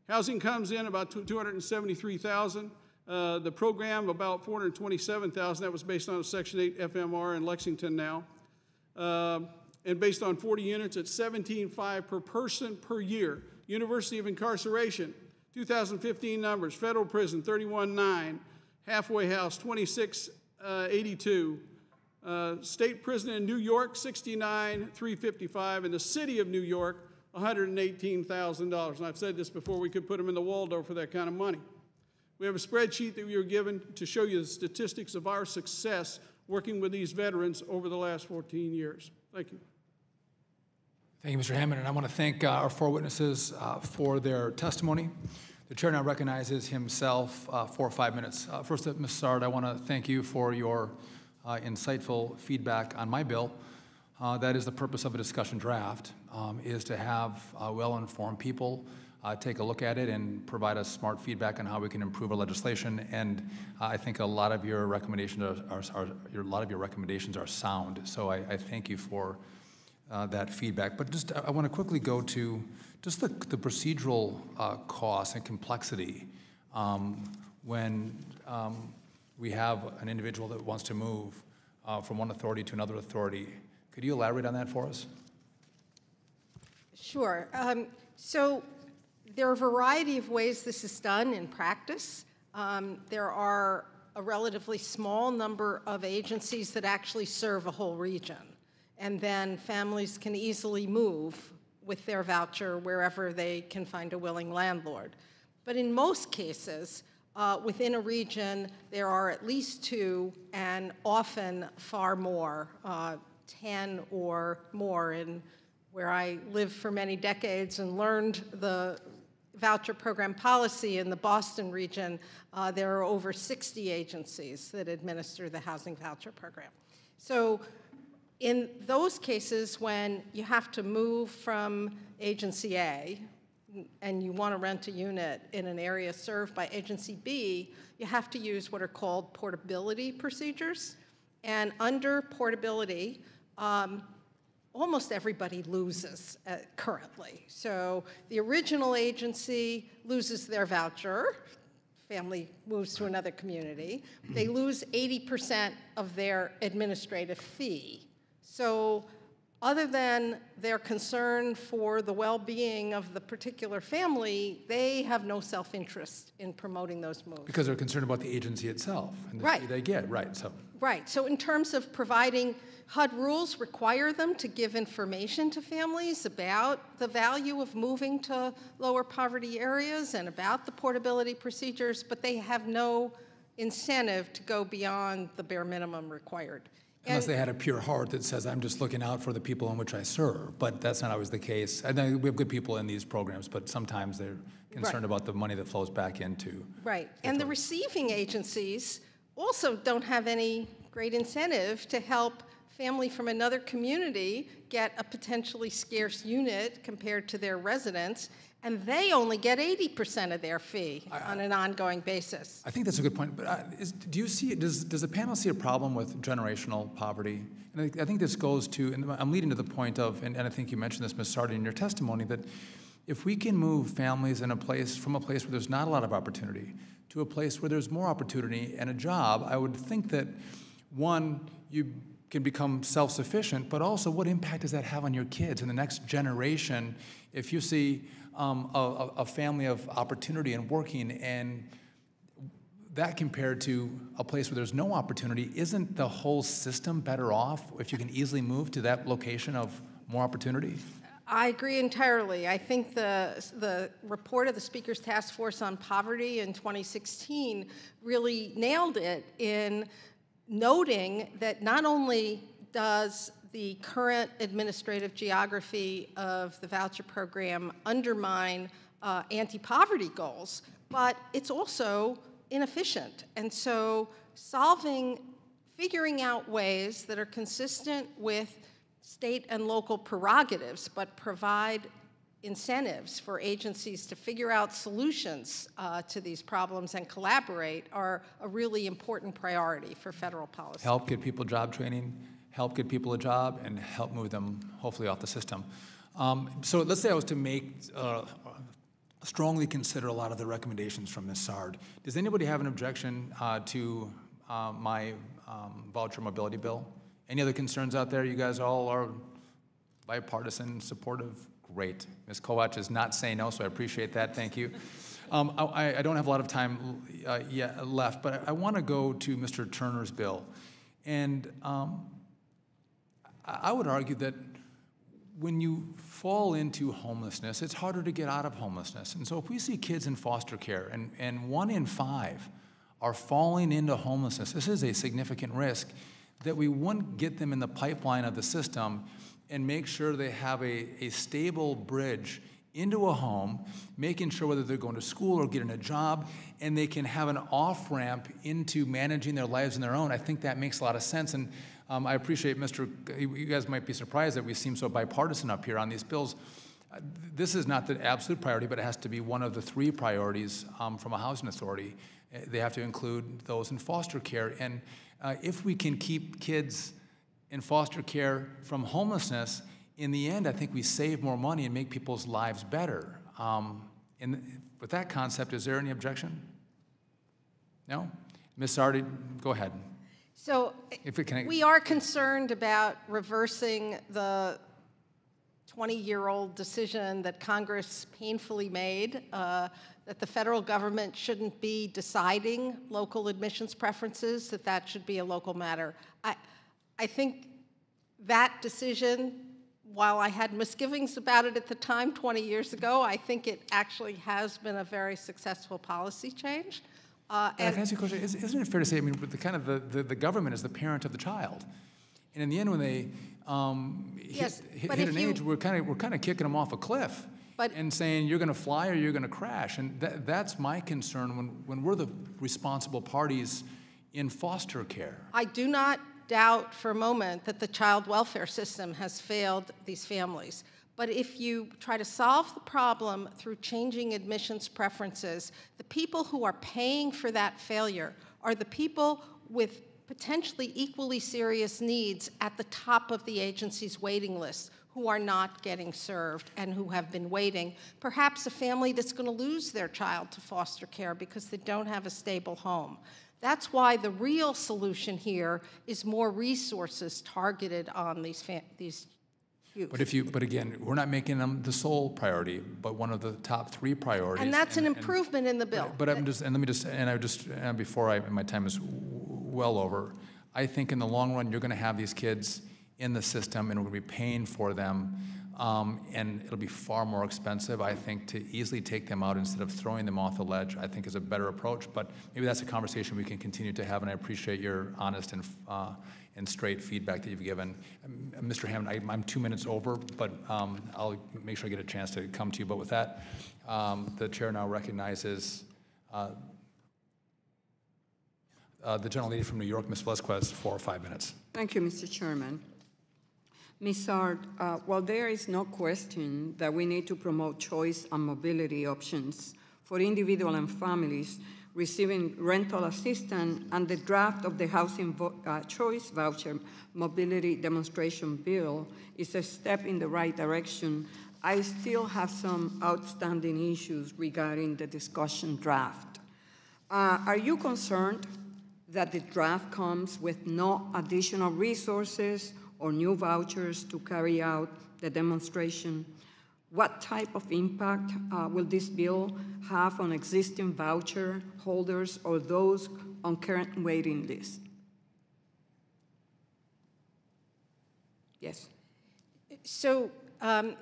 Housing comes in about $273,000. The program about $427,000. That was based on a Section 8 FMR in Lexington now. And based on 40 units, it's $17,500 per person per year. University of Incarceration, 2015 numbers. Federal prison, $31,900. Halfway house, $26,882. State prison in New York, $69,355. And the city of New York, $118,000. And I've said this before, we could put them in the Waldorf for that kind of money. We have a spreadsheet that we were given to show you the statistics of our success working with these veterans over the last 14 years. Thank you. Thank you, Mr. Hammond, and I want to thank our four witnesses for their testimony. The chair now recognizes himself for 5 minutes. First, Ms. Sard, I want to thank you for your insightful feedback on my bill. That is the purpose of a discussion draft, is to have well-informed people take a look at it and provide us smart feedback on how we can improve our legislation. And I think a lot of your recommendations are sound. So I thank you for that feedback. But just I want to quickly go to just the procedural costs and complexity when we have an individual that wants to move from one authority to another authority. Could you elaborate on that for us? Sure. So there are a variety of ways this is done in practice. There are a relatively small number of agencies that actually serve a whole region. And then families can easily move with their voucher wherever they can find a willing landlord. But in most cases, within a region, there are at least 2 and often far more, 10 or more. And where I lived for many decades and learned the voucher program policy in the Boston region, there are over 60 agencies that administer the housing voucher program. So in those cases when you have to move from agency A and you want to rent a unit in an area served by agency B, you have to use what are called portability procedures. And under portability, almost everybody loses currently. So the original agency loses their voucher. Family moves to another community. They lose 80% of their administrative fee. So other than their concern for the well-being of the particular family, they have no self-interest in promoting those moves. Because they're concerned about the agency itself and the fee they get, right? Right. So in terms of providing, HUD rules require them to give information to families about the value of moving to lower poverty areas and about the portability procedures, but they have no incentive to go beyond the bare minimum required. Unless they had a pure heart that says, I'm just looking out for the people in which I serve. But that's not always the case. I know we have good people in these programs, but sometimes they're concerned about the money that flows back into. Right. And the receiving agencies also don't have any great incentive to help family from another community get a potentially scarce unit compared to their residents, and they only get 80% of their fee on an ongoing basis. I think that's a good point. But do you see, does the panel see a problem with generational poverty? And I think this goes to, and I'm leading to the point of, and I think you mentioned this, Ms. Sardi, in your testimony, that if we can move families from a place where there's not a lot of opportunity to a place where there's more opportunity and a job, I would think that, one, you can become self-sufficient, but also what impact does that have on your kids in the next generation if you see a family of opportunity and working, and that compared to a place where there's no opportunity, isn't the whole system better off if you can easily move to that location of more opportunity? I agree entirely. I think the report of the Speaker's Task Force on Poverty in 2016 really nailed it in noting that not only does the current administrative geography of the voucher program undermine anti-poverty goals, but it's also inefficient. And so figuring out ways that are consistent with state and local prerogatives, but provide incentives for agencies to figure out solutions to these problems and collaborate are a really important priority for federal policy. Help get people job training, help get people a job, and help move them, hopefully, off the system. So let's say I was to strongly consider a lot of the recommendations from Ms. Sard. Does anybody have an objection to my voucher mobility bill? Any other concerns out there? You guys all are bipartisan, supportive? Great. Ms. Kovach is not saying no, so I appreciate that. Thank you. I don't have a lot of time left, but I want to go to Mr. Turner's bill. And I would argue that when you fall into homelessness, it's harder to get out of homelessness. And so if we see kids in foster care, and 1 in 5 are falling into homelessness, this is a significant risk, that we wouldn't get them in the pipeline of the system and make sure they have a stable bridge into a home, making sure whether they're going to school or getting a job, and they can have an off-ramp into managing their lives on their own. I think that makes a lot of sense. And I appreciate you guys might be surprised that we seem so bipartisan up here on these bills. This is not the absolute priority, but it has to be one of the 3 priorities from a housing authority. They have to include those in foster care. And if we can keep kids in foster care from homelessness, in the end, I think we save more money and make people's lives better. And with that concept, is there any objection? No? Ms. Sardi, go ahead. So we are concerned about reversing the 20-year-old decision that Congress painfully made, that the federal government shouldn't be deciding local admissions preferences, that should be a local matter. I think that decision, while I had misgivings about it at the time 20 years ago, I think it actually has been a very successful policy change. And I can ask you a question. Isn't it fair to say, I mean, the government is the parent of the child, and in the end, when they hit an age, we're kind of kicking them off a cliff and saying you're going to fly or you're going to crash, and that's my concern when we're the responsible parties in foster care. I do not doubt for a moment that the child welfare system has failed these families. But if you try to solve the problem through changing admissions preferences, the people who are paying for that failure are the people with potentially equally serious needs at the top of the agency's waiting list who are not getting served and who have been waiting. Perhaps a family that's going to lose their child to foster care because they don't have a stable home. That's why the real solution here is more resources targeted on these youth. But again, we're not making them the sole priority, but one of the top 3 priorities. And that's an improvement in the bill. Before my time is well over, I think in the long run, you're going to have these kids in the system, and we're going to be paying for them, and it'll be far more expensive. I think to easily take them out instead of throwing them off the ledge, I think is a better approach. But maybe that's a conversation we can continue to have, and I appreciate your honest and straight feedback that you've given. Mr. Hammond, I'm 2 minutes over, but I'll make sure I get a chance to come to you. But with that, the chair now recognizes the gentlelady from New York, Ms. Velazquez, for 5 minutes. Thank you, Mr. Chairman. Ms. Sard, while there is no question that we need to promote choice and mobility options for individuals and families receiving rental assistance, and the draft of the Housing Choice Voucher Mobility Demonstration Bill is a step in the right direction, I still have some outstanding issues regarding the discussion draft. Are you concerned that the draft comes with no additional resources or new vouchers to carry out the demonstration? What type of impact will this bill have on existing voucher holders or those on current waiting lists? Yes. So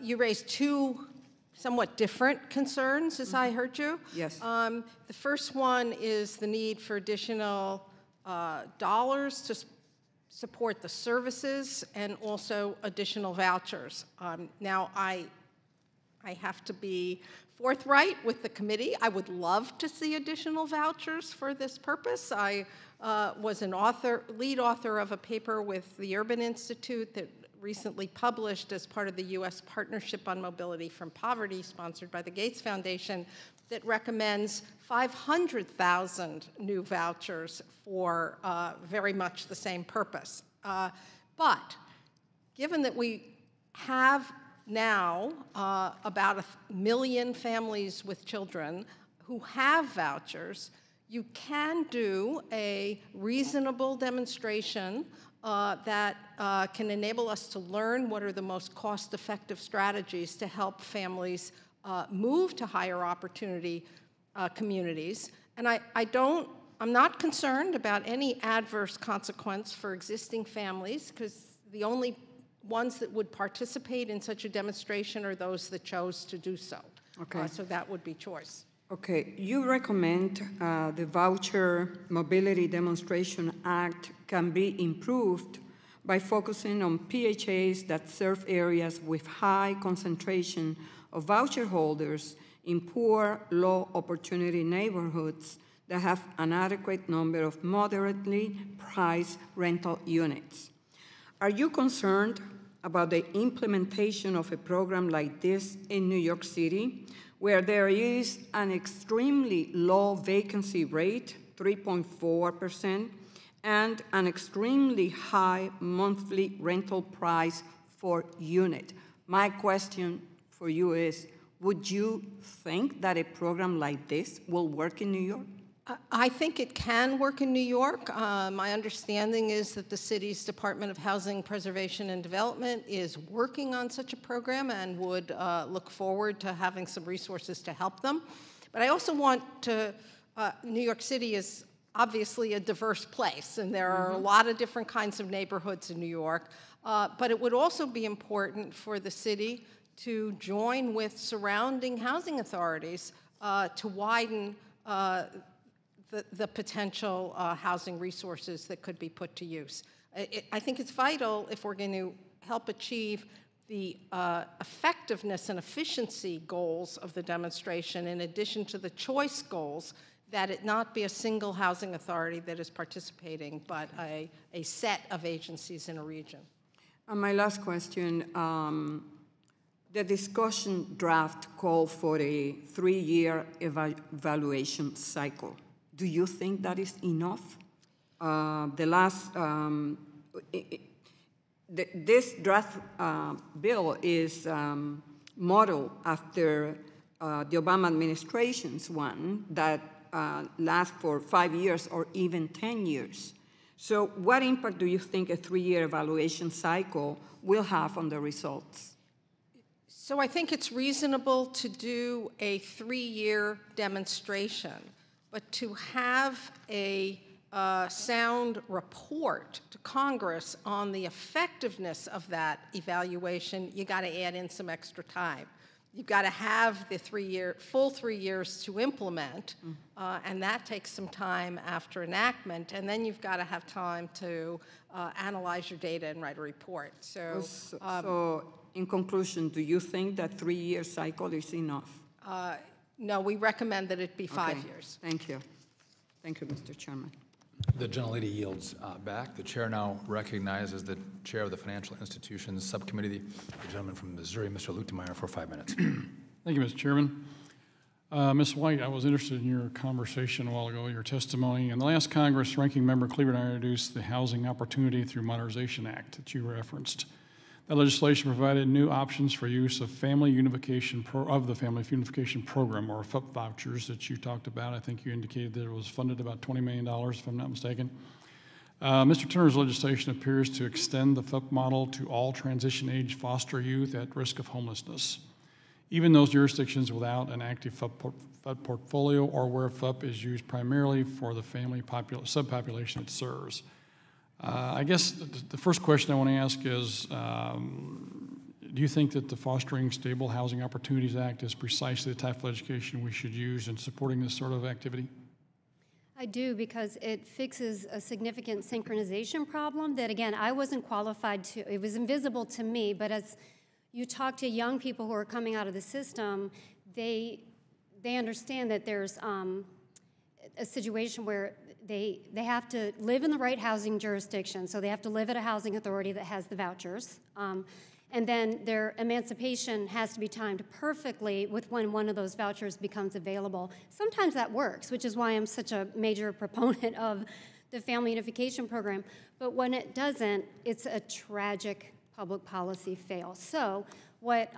you raised 2 somewhat different concerns, as I heard you. Yes. The first one is the need for additional dollars to support the services and also additional vouchers. Now, I have to be forthright with the committee. I would love to see additional vouchers for this purpose. I was an lead author of a paper with the Urban Institute that recently published as part of the U.S. Partnership on Mobility from Poverty, sponsored by the Gates Foundation, that recommends 500,000 new vouchers for very much the same purpose. But given that we have now about 1 million families with children who have vouchers, you can do a reasonable demonstration that can enable us to learn what are the most cost-effective strategies to help families move to higher opportunity communities. And I'm not concerned about any adverse consequence for existing families, because the only ones that would participate in such a demonstration are those that chose to do so. Okay. So that would be choice. Okay, you recommend the Voucher Mobility Demonstration Act can be improved by focusing on PHAs that serve areas with high concentration of voucher holders in poor, low-opportunity neighborhoods that have an adequate number of moderately priced rental units. Are you concerned about the implementation of a program like this in New York City, where there is an extremely low vacancy rate, 3.4%, and an extremely high monthly rental price for unit? My question for you is, would you think that a program like this will work in New York? I think it can work in New York. My understanding is that the city's Department of Housing Preservation and Development is working on such a program and would look forward to having some resources to help them. But I also want to, New York City is obviously a diverse place, and there are a lot of different kinds of neighborhoods in New York. But it would also be important for the city to join with surrounding housing authorities to widen the potential housing resources that could be put to use. I think it's vital if we're going to help achieve the effectiveness and efficiency goals of the demonstration, in addition to the choice goals, that it not be a single housing authority that is participating, but a set of agencies in a region. My last question, the discussion draft called for a 3-year evaluation cycle. Do you think that is enough? This draft bill is modeled after the Obama administration's one that lasts for 5 years or even 10 years. So what impact do you think a 3-year evaluation cycle will have on the results? So I think it's reasonable to do a 3-year demonstration, but to have a sound report to Congress on the effectiveness of that evaluation, you got to add in some extra time. You've got to have the full 3 years to implement, and that takes some time after enactment, and then you've got to have time to analyze your data and write a report. So in conclusion, do you think that 3-year cycle is enough? No, we recommend that it be 5 years. Thank you. Thank you, Mr. Chairman. The gentlelady yields back. The chair now recognizes the chair of the Financial Institutions Subcommittee, the gentleman from Missouri, Mr. Lutemeyer, for 5 minutes. Thank you, Mr. Chairman. Ms. White, I was interested in your conversation a while ago, your testimony. In the last Congress, Ranking Member Cleaver and I introduced the Housing Opportunity Through Modernization Act that you referenced. That legislation provided new options for use of the Family Unification Program, or FUP vouchers that you talked about. I think you indicated that it was funded about $20 million, if I'm not mistaken. Mr. Turner's legislation appears to extend the FUP model to all transition-age foster youth at risk of homelessness, even those jurisdictions without an active FUP portfolio or where FUP is used primarily for the family subpopulation it serves. I guess the first question I want to ask is, do you think that the Fostering Stable Housing Opportunities Act is precisely the type of legislation we should use in supporting this sort of activity? I do, because it fixes a significant synchronization problem that, again, I wasn't qualified to. It was invisible to me, but as you talk to young people who are coming out of the system, they understand that there's a situation where they have to live in the right housing jurisdiction, so they have to live at a housing authority that has the vouchers. And then their emancipation has to be timed perfectly with when one of those vouchers becomes available. Sometimes that works, which is why I'm such a major proponent of the family unification program. But when it doesn't, it's a tragic public policy fail. So what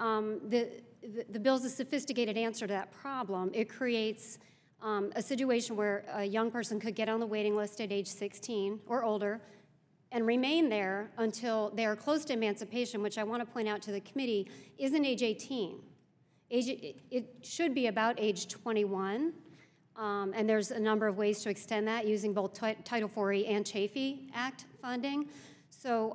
the bill's a sophisticated answer to that problem. It creates a situation where a young person could get on the waiting list at age 16 or older and remain there until they are close to emancipation, which I want to point out to the committee, isn't age 18. It should be about age 21, and there's a number of ways to extend that using both Title IV and Chafee Act funding. So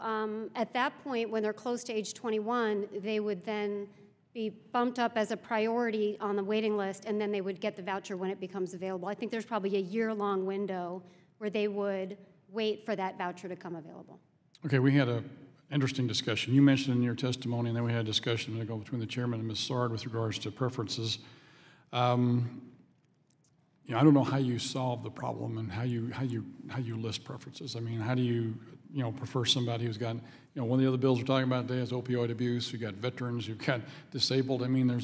at that point, when they're close to age 21, they would then be bumped up as a priority on the waiting list, and then they would get the voucher when it becomes available. I think there's probably a year-long window where they would wait for that voucher to come available. Okay, we had an interesting discussion. You mentioned in your testimony, and then we had a discussion between the chairman and Ms. Sard with regards to preferences. I don't know how you solve the problem and how you list preferences. I mean, how do you prefer somebody who's got, one of the other bills we're talking about today is opioid abuse. You've got veterans, you've got disabled. I mean, there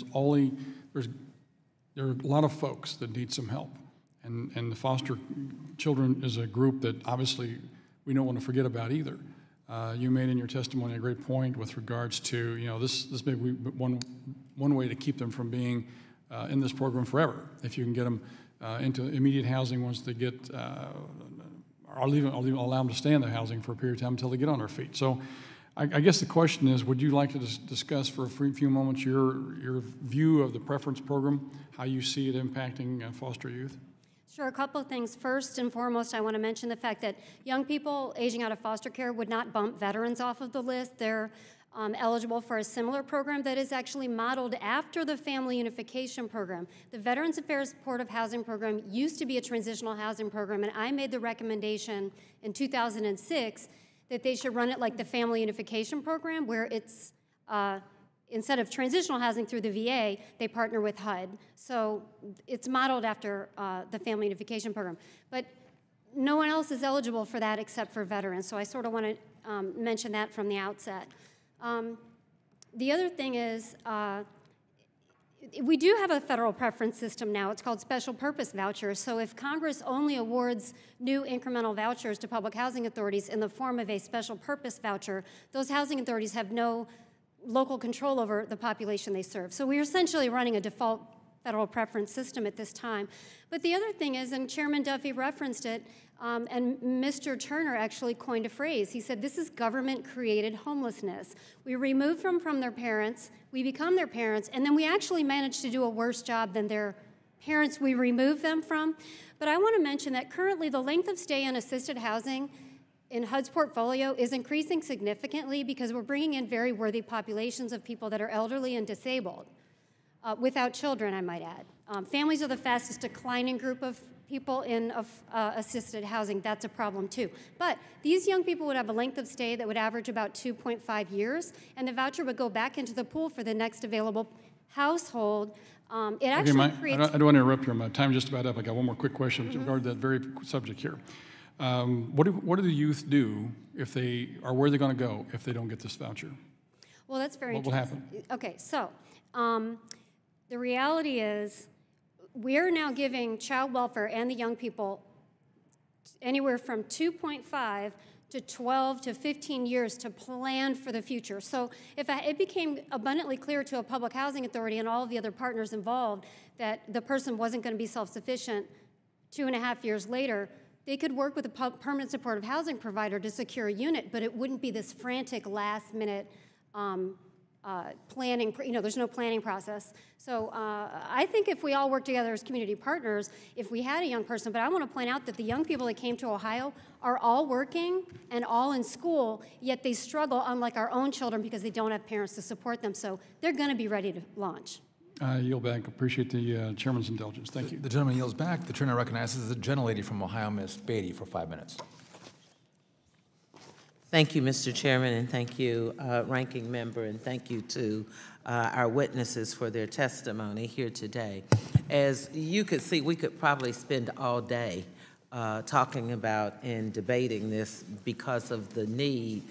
are a lot of folks that need some help. And the foster children is a group that obviously we don't want to forget about either. You made in your testimony a great point with regards to, this may be one way to keep them from being in this program forever. If you can get them into immediate housing once they get, I'll allow them to stay in the housing for a period of time until they get on their feet. So I guess the question is, would you like to discuss for a few moments your view of the preference program, how you see it impacting foster youth? Sure, a couple of things. First and foremost, I want to mention the fact that young people aging out of foster care would not bump veterans off of the list. They're eligible for a similar program that is actually modeled after the family unification program. The Veterans Affairs Supportive Housing Program used to be a transitional housing program, and I made the recommendation in 2006 that they should run it like the family unification program, where it's instead of transitional housing through the VA, they partner with HUD. So it's modeled after the family unification program. But no one else is eligible for that except for veterans. So I sort of want to mention that from the outset. The other thing is, we do have a federal preference system now. It's called special purpose vouchers. So if Congress only awards new incremental vouchers to public housing authorities in the form of a special purpose voucher, those housing authorities have no local control over the population they serve. So we're essentially running a default federal preference system at this time. But the other thing is, and Chairman Duffy referenced it, and Mr. Turner actually coined a phrase. He said, this is government-created homelessness. We remove them from their parents, we become their parents, and then we actually manage to do a worse job than their parents we remove them from. But I want to mention that currently the length of stay in assisted housing in HUD's portfolio is increasing significantly because we're bringing in very worthy populations of people that are elderly and disabled, without children, I might add. Families are the fastest declining group of people in assisted housing. That's a problem too. But these young people would have a length of stay that would average about 2.5 years, and the voucher would go back into the pool for the next available household. It actually creates... I don't want to interrupt you. My time's just about up. I got one more quick question with regard to that very subject here. What do the youth do if they, or where are they going to go if they don't get this voucher? Well, that's very interesting. What will happen? Okay, so the reality is we're now giving child welfare and the young people anywhere from 2.5 to 12 to 15 years to plan for the future. So if it became abundantly clear to a public housing authority and all of the other partners involved that the person wasn't going to be self-sufficient 2.5 years later, they could work with a permanent supportive housing provider to secure a unit, but it wouldn't be this frantic last-minute planning. There's no planning process. So I think if we all work together as community partners, if we had a young person, but I want to point out that the young people that came to Ohio are all working and all in school, yet they struggle, unlike our own children, because they don't have parents to support them. So they're going to be ready to launch. I yield back. Appreciate the chairman's indulgence. Thank you. The gentleman yields back. The chair now recognizes the gentlelady from Ohio, Ms. Beatty, for 5 minutes. Thank you, Mr. Chairman, and thank you, Ranking Member, and thank you to our witnesses for their testimony here today. As you could see, we could probably spend all day talking about and debating this because of the need.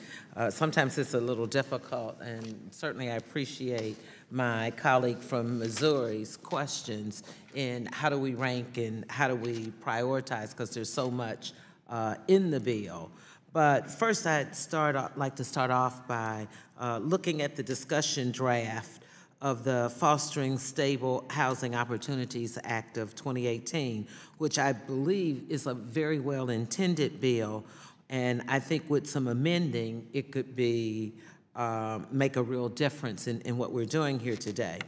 Sometimes it's a little difficult, and certainly I appreciate my colleague from Missouri's questions in how do we rank and how do we prioritize, because there's so much in the bill. But first, I'd like to start off by looking at the discussion draft of the Fostering Stable Housing Opportunities Act of 2018, which I believe is a very well-intended bill, and I think with some amending, it could be make a real difference in what we're doing here today.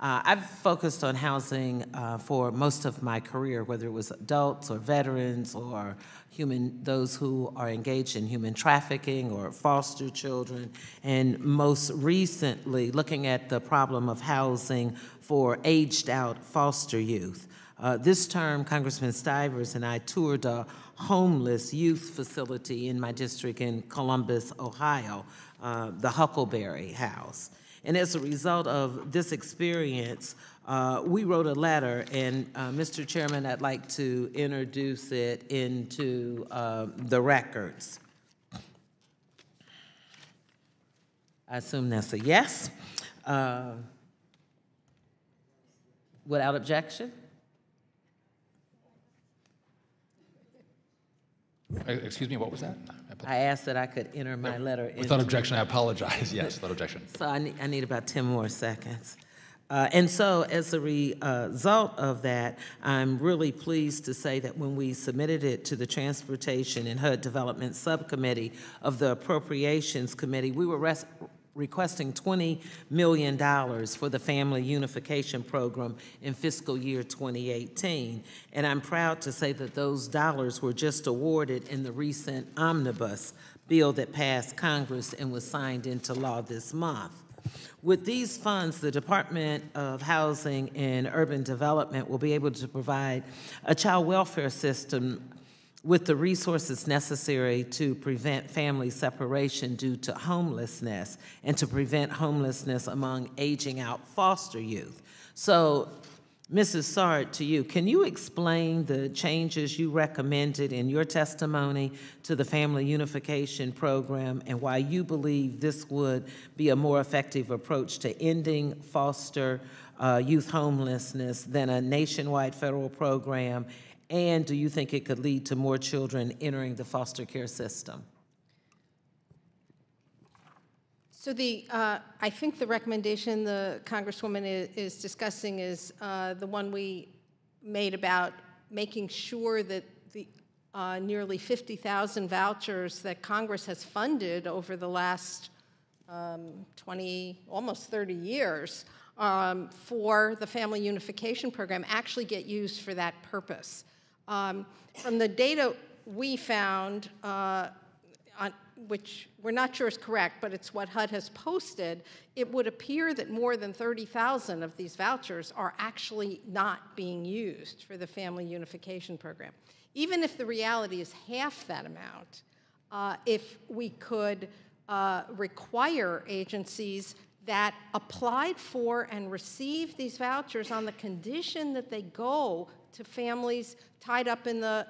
I've focused on housing for most of my career, whether it was adults or veterans or those who are engaged in human trafficking or foster children, and most recently looking at the problem of housing for aged out foster youth. This term, Congressman Stivers and I toured a homeless youth facility in my district in Columbus, Ohio, the Huckleberry House. And as a result of this experience, we wrote a letter, and Mr. Chairman, I'd like to introduce it into the records. I assume that's a yes. Without objection? Excuse me, what was that? I asked that I could enter my letter. Without objection, I apologize. Yes, without objection. So I need about 10 more seconds. And so as a result of that, I'm really pleased to say that when we submitted it to the Transportation and HUD Development Subcommittee of the Appropriations Committee, we were requesting $20 million for the Family Unification Program in fiscal year 2018. And I'm proud to say that those dollars were just awarded in the recent omnibus bill that passed Congress and was signed into law this month. With these funds, the Department of Housing and Urban Development will be able to provide a child welfare system with the resources necessary to prevent family separation due to homelessness and to prevent homelessness among aging out foster youth. So, Mrs. Sard, to you, can you explain the changes you recommended in your testimony to the Family Unification Program and why you believe this would be a more effective approach to ending foster youth homelessness than a nationwide federal program? And do you think it could lead to more children entering the foster care system? So I think the recommendation the Congresswoman is discussing is the one we made about making sure that the nearly 50,000 vouchers that Congress has funded over the last 20, almost 30 years for the Family Unification Program actually get used for that purpose. From the data we found, which we're not sure is correct, but it's what HUD has posted, it would appear that more than 30,000 of these vouchers are actually not being used for the Family Unification Program. Even if the reality is half that amount, if we could require agencies that applied for and received these vouchers on the condition that they go to families tied up in the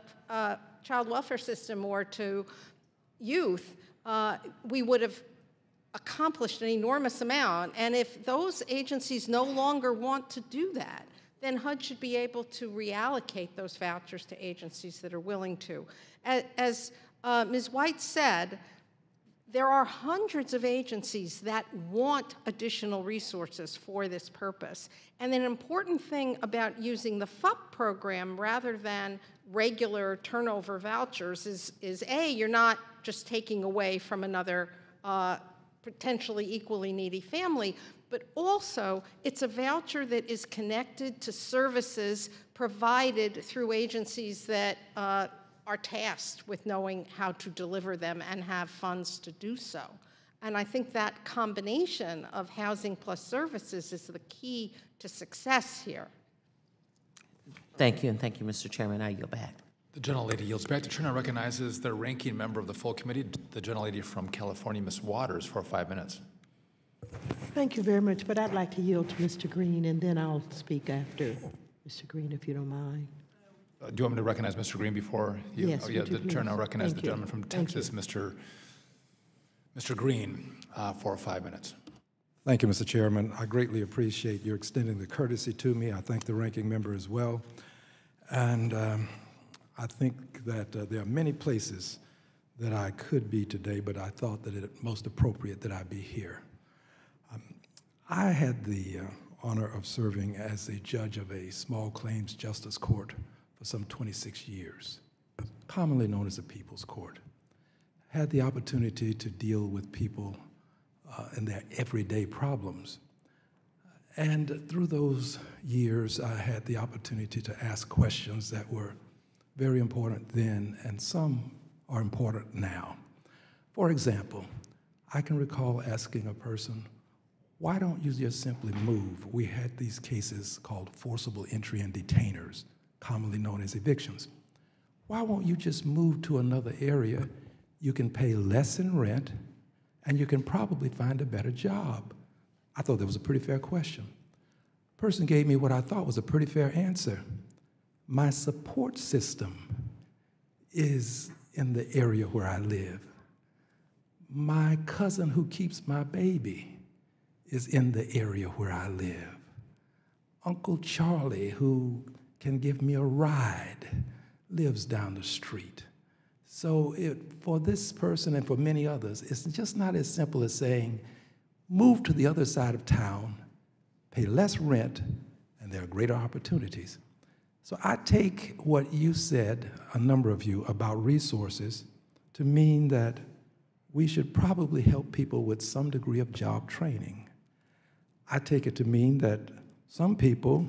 child welfare system or to youth, we would have accomplished an enormous amount. And if those agencies no longer want to do that, then HUD should be able to reallocate those vouchers to agencies that are willing to. As Ms. White said, there are hundreds of agencies that want additional resources for this purpose. And an important thing about using the FUP program rather than regular turnover vouchers is A, you're not just taking away from another potentially equally needy family, but also it's a voucher that is connected to services provided through agencies that are tasked with knowing how to deliver them and have funds to do so. And I think that combination of housing plus services is the key to success here. Thank you, and thank you, Mr. Chairman. I yield back. The gentlelady yields back. The chair now recognizes the ranking member of the full committee, the gentlelady from California, Ms. Waters, for 5 minutes. Thank you very much, but I'd like to yield to Mr. Green, and then I'll speak after Mr. Green, if you don't mind. Do you want me to recognize Mr. Green before you? Yes, Oh, yeah, would you the chair now please? recognizes Thank the you. gentleman from Thank Texas, Mr. Green, for 5 minutes. Thank you, Mr. Chairman. I greatly appreciate your extending the courtesy to me. I thank the ranking member as well. And I think that there are many places that I could be today, but I thought that it's most appropriate that I be here. I had the honor of serving as a judge of a small claims justice court for some 26 years, commonly known as a people's court. Had the opportunity to deal with people and their everyday problems. And through those years, I had the opportunity to ask questions that were very important then, and some are important now. For example, I can recall asking a person, why don't you just simply move? We had these cases called forcible entry and detainers, commonly known as evictions. Why won't you just move to another area? You can pay less in rent, and you can probably find a better job. I thought that was a pretty fair question. The person gave me what I thought was a pretty fair answer. My support system is in the area where I live. My cousin who keeps my baby is in the area where I live. Uncle Charlie, who can give me a ride, lives down the street. So for this person and for many others, it's just not as simple as saying, move to the other side of town, pay less rent, and there are greater opportunities. So I take what you said, a number of you, about resources to mean that we should probably help people with some degree of job training. I take it to mean that some people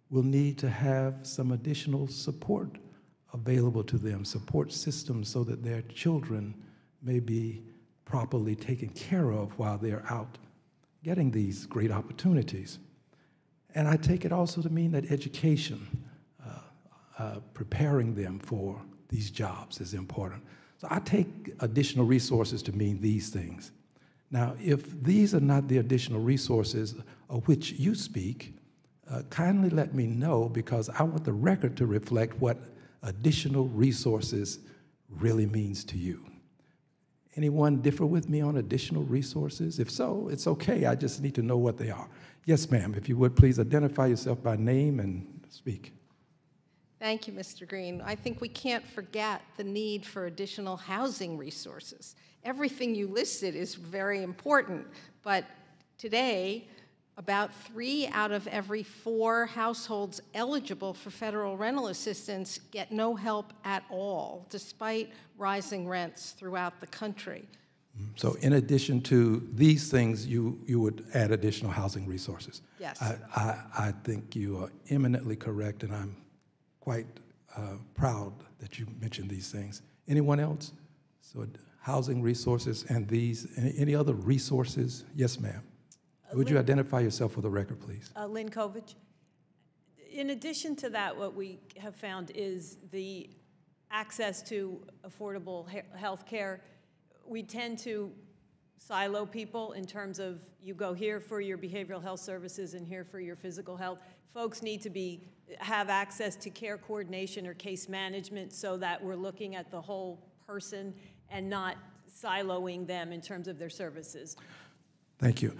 will need to have some additional support available to them, support systems so that their children may be properly taken care of while they're out getting these great opportunities. And I take it also to mean that education, preparing them for these jobs is important. So I take additional resources to mean these things. Now, if these are not the additional resources of which you speak, kindly let me know, because I want the record to reflect what additional resources really means to you. Anyone differ with me on additional resources? If so, it's okay. I just need to know what they are. Yes, ma'am. If you would, please identify yourself by name and speak. Thank you, Mr. Green. I think we can't forget the need for additional housing resources. Everything you listed is very important, but today, about 3 out of every 4 households eligible for federal rental assistance get no help at all, despite rising rents throughout the country. So in addition to these things, you would add additional housing resources. Yes. I think you are eminently correct, and I'm quite proud that you mentioned these things. Anyone else? So housing resources and these, any other resources? Yes, ma'am. Would you identify yourself for the record, please? Lynn Kovich. In addition to that, what we have found is the access to affordable health care. We tend to silo people in terms of you go here for your behavioral health services and here for your physical health. Folks need to have access to care coordination or case management so that we're looking at the whole person and not siloing them in terms of their services. Thank you.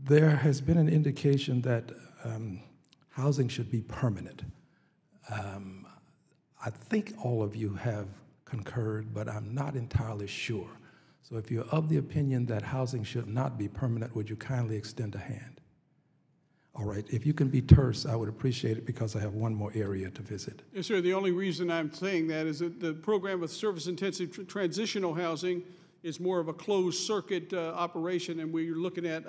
There has been an indication that housing should be permanent. I think all of you have concurred, but I'm not entirely sure. So if you're of the opinion that housing should not be permanent, would you kindly extend a hand? All right, if you can be terse, I would appreciate it, because I have one more area to visit. Yes, sir. The only reason I'm saying that is that the program of service-intensive transitional housing is more of a closed-circuit operation, and we're looking at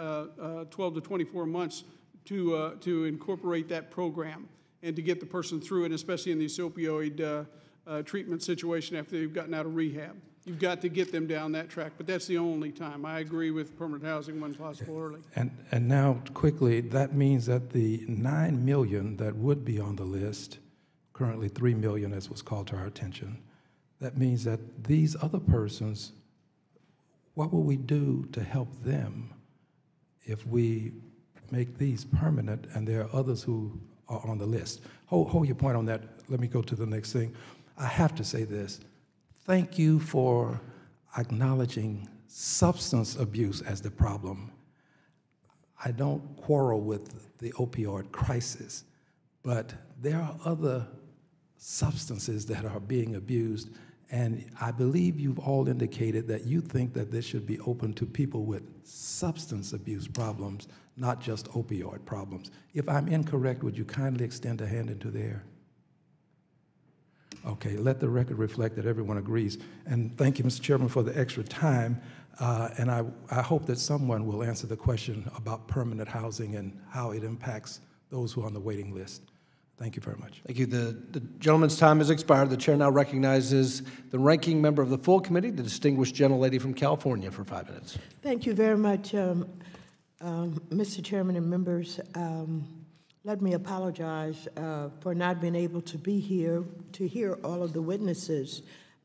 12 to 24 months to incorporate that program and to get the person through it, especially in this opioid treatment situation after they've gotten out of rehab. You've got to get them down that track, but that's the only time. I agree with permanent housing when possible early. And now, quickly, that means that the $9 million that would be on the list currently 3 million, as was called to our attention. That means that these other persons, what will we do to help them if we make these permanent and there are others who are on the list? Hold your point on that. Let me go to the next thing. I have to say this. Thank you for acknowledging substance abuse as the problem. I don't quarrel with the opioid crisis, but there are other substances that are being abused, and I believe you've all indicated that you think that this should be open to people with substance abuse problems, not just opioid problems. If I'm incorrect, would you kindly extend a hand into the air? Okay, let the record reflect that everyone agrees. And thank you, Mr. Chairman, for the extra time. And I hope that someone will answer the question about permanent housing and how it impacts those who are on the waiting list. Thank you very much. Thank you. The gentleman's time has expired. The chair now recognizes the ranking member of the full committee, the distinguished gentlelady from California, for 5 minutes. Thank you very much, Mr. Chairman and members. Let me apologize for not being able to be here to hear all of the witnesses.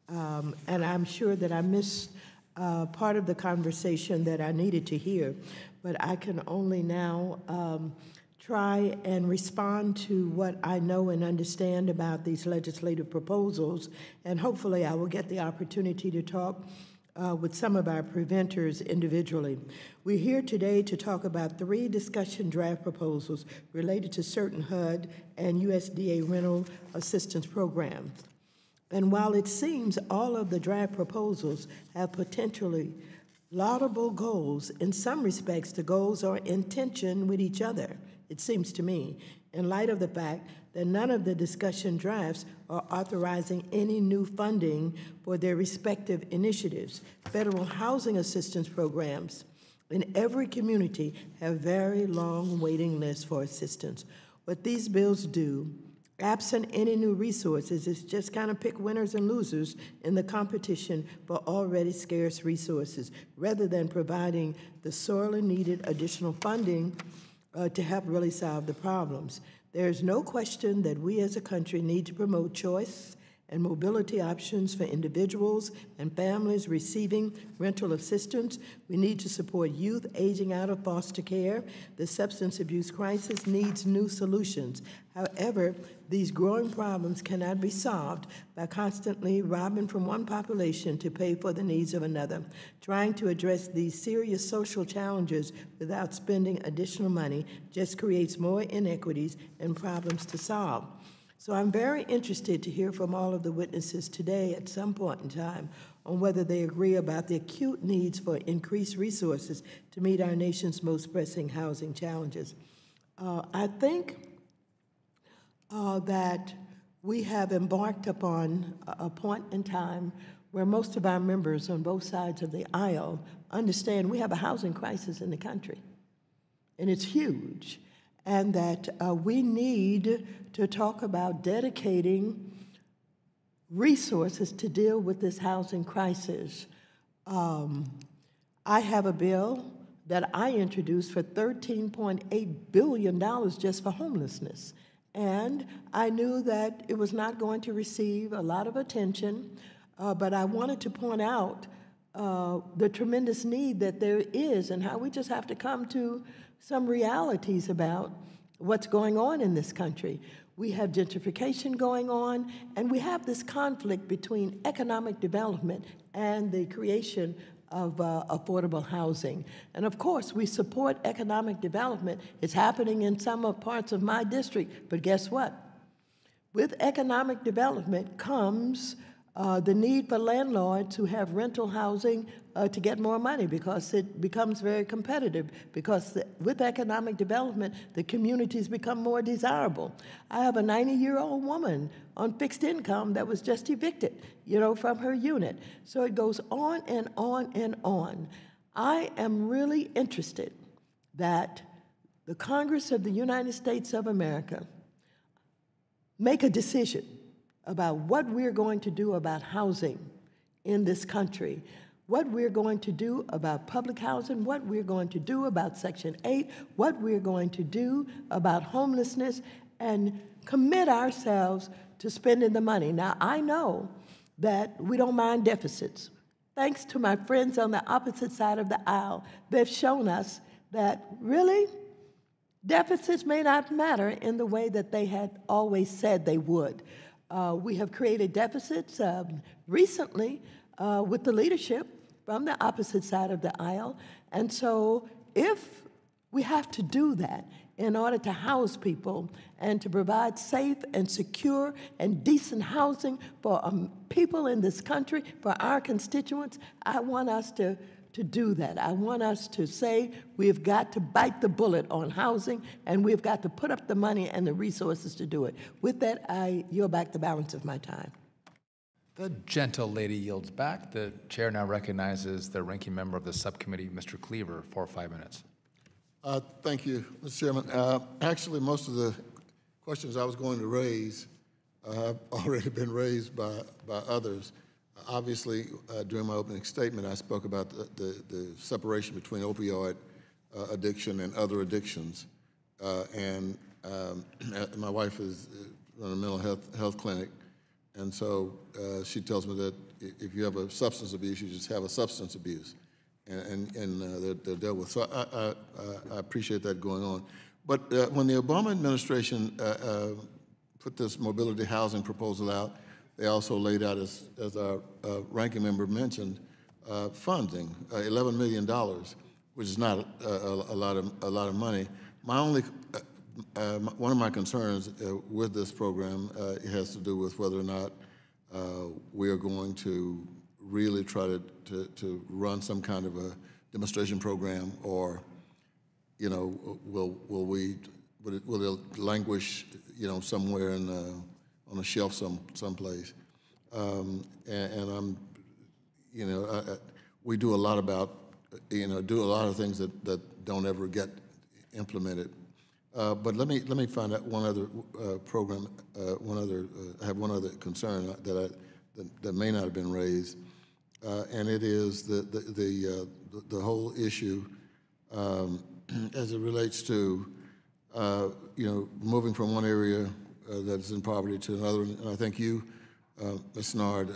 And I'm sure that I missed part of the conversation that I needed to hear, but I can only now try and respond to what I know and understand about these legislative proposals, and hopefully I will get the opportunity to talk with some of our preventers individually. We're here today to talk about 3 discussion draft proposals related to certain HUD and USDA rental assistance programs. And while it seems all of the draft proposals have potentially laudable goals, in some respects the goals are in tension with each other, it seems to me, in light of the fact that none of the discussion drafts are authorizing any new funding for their respective initiatives. Federal housing assistance programs in every community have very long waiting lists for assistance. What these bills do, absent any new resources, is just kind of pick winners and losers in the competition for already scarce resources, rather than providing the sorely needed additional funding to help really solve the problems. There is no question that we as a country need to promote choice and mobility options for individuals and families receiving rental assistance. We need to support youth aging out of foster care. The substance abuse crisis needs new solutions. However, these growing problems cannot be solved by constantly robbing from one population to pay for the needs of another. Trying to address these serious social challenges without spending additional money just creates more inequities and problems to solve. So I'm very interested to hear from all of the witnesses today at some point in time on whether they agree about the acute needs for increased resources to meet our nation's most pressing housing challenges. I think that we have embarked upon a point in time where most of our members on both sides of the aisle understand we have a housing crisis in the country, and it's huge. And that we need to talk about dedicating resources to deal with this housing crisis. I have a bill that I introduced for $13.8 billion just for homelessness. And I knew that it was not going to receive a lot of attention, but I wanted to point out the tremendous need that there is and how we just have to come to some realities about what's going on in this country. We have gentrification going on, and we have this conflict between economic development and the creation of affordable housing. And of course, we support economic development. It's happening in some parts of my district, but guess what? With economic development comes the need for landlords who have rental housing to get more money, because it becomes very competitive, because with economic development, the communities become more desirable. I have a 90-year-old woman on fixed income that was just evicted, from her unit. So it goes on and on and on. I am really interested that the Congress of the United States of America make a decision about what we're going to do about housing in this country, what we're going to do about public housing, what we're going to do about Section 8, what we're going to do about homelessness, and commit ourselves to spending the money. Now, I know that we don't mind deficits. Thanks to my friends on the opposite side of the aisle, they've shown us that really deficits may not matter in the way that they had always said they would. We have created deficits recently with the leadership from the opposite side of the aisle. And so if we have to do that in order to house people and to provide safe and secure and decent housing for people in this country, for our constituents, I want us to do that. I want us to say we've got to bite the bullet on housing, and we've got to put up the money and the resources to do it. With that, I yield back the balance of my time. The gentle lady yields back. The chair now recognizes the ranking member of the subcommittee, Mr. Cleaver, for 5 minutes. Thank you, Mr. Chairman. Actually, most of the questions I was going to raise have already been raised by others. Obviously, during my opening statement, I spoke about the separation between opioid addiction and other addictions. And my wife is running a mental health clinic, and so she tells me that if you have a substance abuse, you just have a substance abuse, and they're dealt with. So I appreciate that going on. But when the Obama administration put this mobility housing proposal out, they also laid out, as our ranking member mentioned, funding, $11 million, which is not a lot of money. My only one of my concerns with this program has to do with whether or not we are going to really try to run some kind of a demonstration program, or will it languish somewhere on a shelf someplace. And I'm, we do a lot about, do a lot of things that don't ever get implemented. But let me find out one other program, I have one other concern that may not have been raised, and it is the whole issue as it relates to, moving from one area that's in poverty to another. And I think you, Ms. Nard,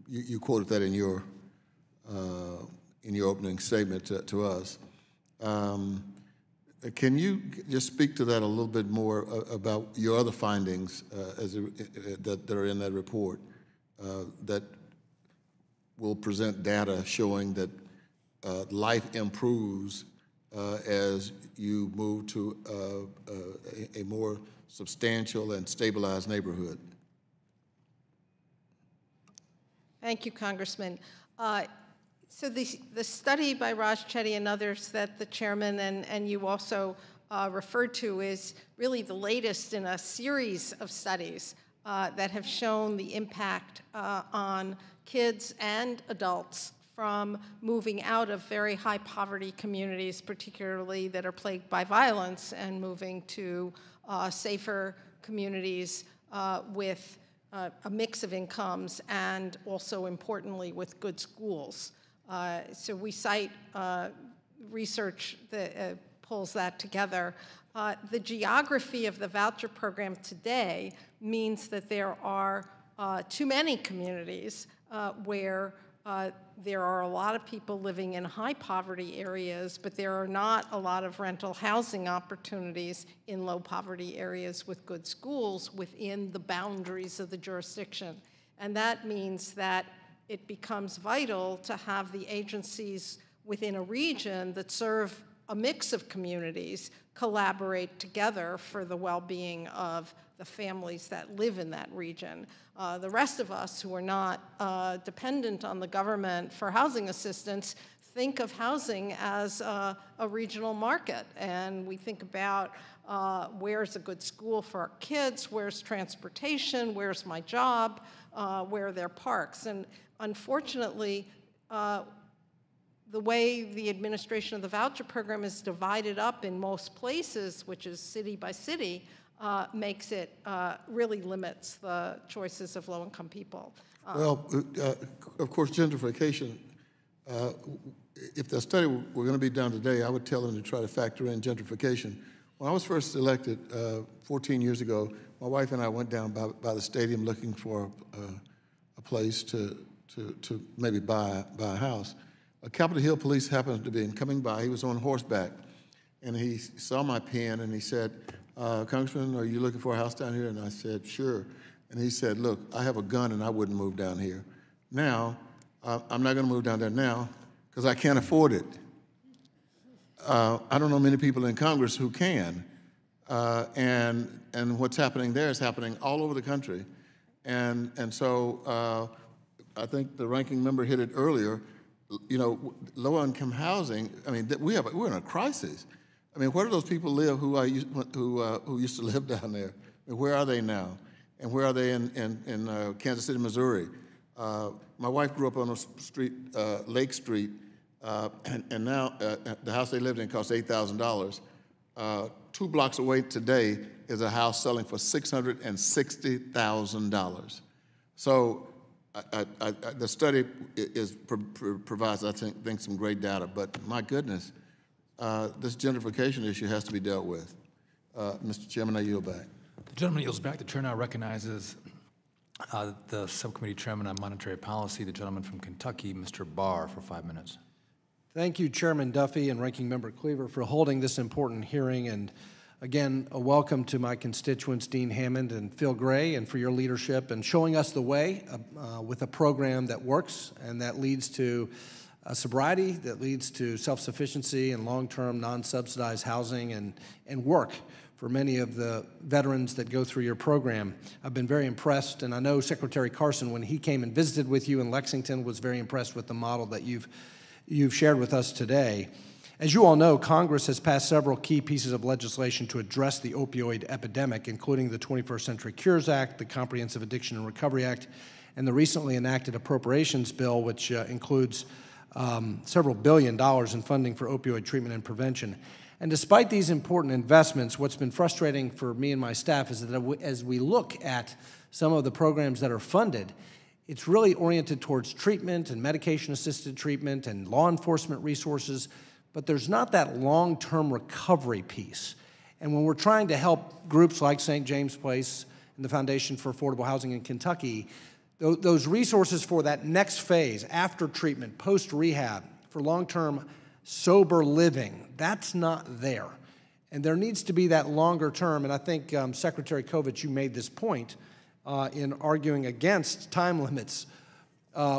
you quoted that in your opening statement to us. Can you just speak to that a little bit more about your other findings that are in that report that will present data showing that life improves as you move to a more substantial and stabilized neighborhood? Thank you, Congressman. So the study by Raj Chetty and others that the chairman and you also referred to is really the latest in a series of studies that have shown the impact on kids and adults from moving out of very high poverty communities, particularly that are plagued by violence, and moving to safer communities with a mix of incomes, and also importantly with good schools. So we cite research that pulls that together. The geography of the voucher program today means that there are too many communities where there are a lot of people living in high poverty areas, but there are not a lot of rental housing opportunities in low poverty areas with good schools within the boundaries of the jurisdiction. And that means that it becomes vital to have the agencies within a region that serve a mix of communities collaborate together for the well-being of the families that live in that region. The rest of us who are not dependent on the government for housing assistance think of housing as a regional market, and we think about where's a good school for our kids, where's transportation, where's my job, where are there parks. And unfortunately, the way the administration of the voucher program is divided up in most places, which is city by city, makes it, really limits the choices of low-income people. Well, of course, gentrification, if the study were going to be done today, I would tell them to try to factor in gentrification When I was first elected 14 years ago, my wife and I went down by the stadium looking for a place to maybe buy a house. Capitol Hill Police happened to be coming by. He was on horseback, and he saw my pen, and he said, Congressman, are you looking for a house down here? And I said, sure. And he said, look, I have a gun, and I wouldn't move down here. Now, I'm not going to move down there now because I can't afford it. I don't know many people in Congress who can. And what's happening there is happening all over the country. And so I think the ranking member hit it earlier. You know, low-income housing, I mean, we're in a crisis. I mean, where do those people live who used to live down there? And where are they now? And where are they in Kansas City, Missouri? My wife grew up on a street, Lake Street, and now the house they lived in cost $8,000. 2 blocks away today is a house selling for $660,000. So the study provides, I think, some great data. But my goodness, this gentrification issue has to be dealt with. Mr. Chairman, I yield back. The gentleman yields back. The chair now recognizes the subcommittee chairman on monetary policy, the gentleman from Kentucky, Mr. Barr, for 5 minutes. Thank you, Chairman Duffy and Ranking Member Cleaver, for holding this important hearing. And again, a welcome to my constituents, Dean Hammond and Phil Gray, and for your leadership and showing us the way with a program that works and that leads to sobriety, that leads to self-sufficiency and long-term non-subsidized housing and work for many of the veterans that go through your program. I've been very impressed, and I know Secretary Carson, when he came and visited with you in Lexington, was very impressed with the model that you've shared with us today. As you all know, Congress has passed several key pieces of legislation to address the opioid epidemic, including the 21st Century Cures Act, the Comprehensive Addiction and Recovery Act, and the recently enacted appropriations bill, which includes several billion dollars in funding for opioid treatment and prevention. And despite these important investments, what's been frustrating for me and my staff is that as we look at some of the programs that are funded, it's really oriented towards treatment and medication-assisted treatment and law enforcement resources, but there's not that long-term recovery piece. And when we're trying to help groups like St. James Place and the Foundation for Affordable Housing in Kentucky, those resources for that next phase, after treatment, post-rehab, for long-term sober living, that's not there. And there needs to be that longer term, and I think Secretary Kovach, you made this point, in arguing against time limits.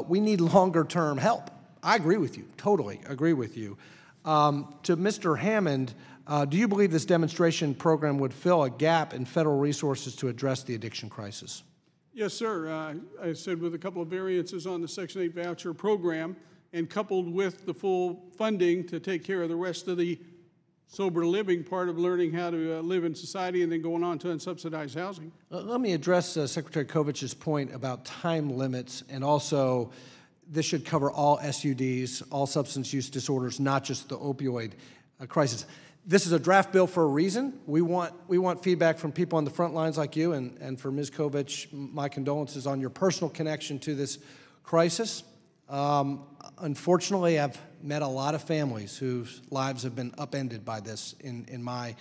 We need longer-term help. I agree with you, totally agree with you. To Mr. Hammond, do you believe this demonstration program would fill a gap in federal resources to address the addiction crisis? Yes, sir. I said with a couple of variances on the Section 8 voucher program and coupled with the full funding to take care of the rest of the sober living part of learning how to live in society and then going on to unsubsidized housing. Let me address Secretary Kovach's point about time limits, and also this should cover all SUDs, all substance use disorders, not just the opioid crisis. This is a draft bill for a reason. We want feedback from people on the front lines like you, and for Ms. Kovach, my condolences on your personal connection to this crisis. Unfortunately, I've met a lot of families whose lives have been upended by this in my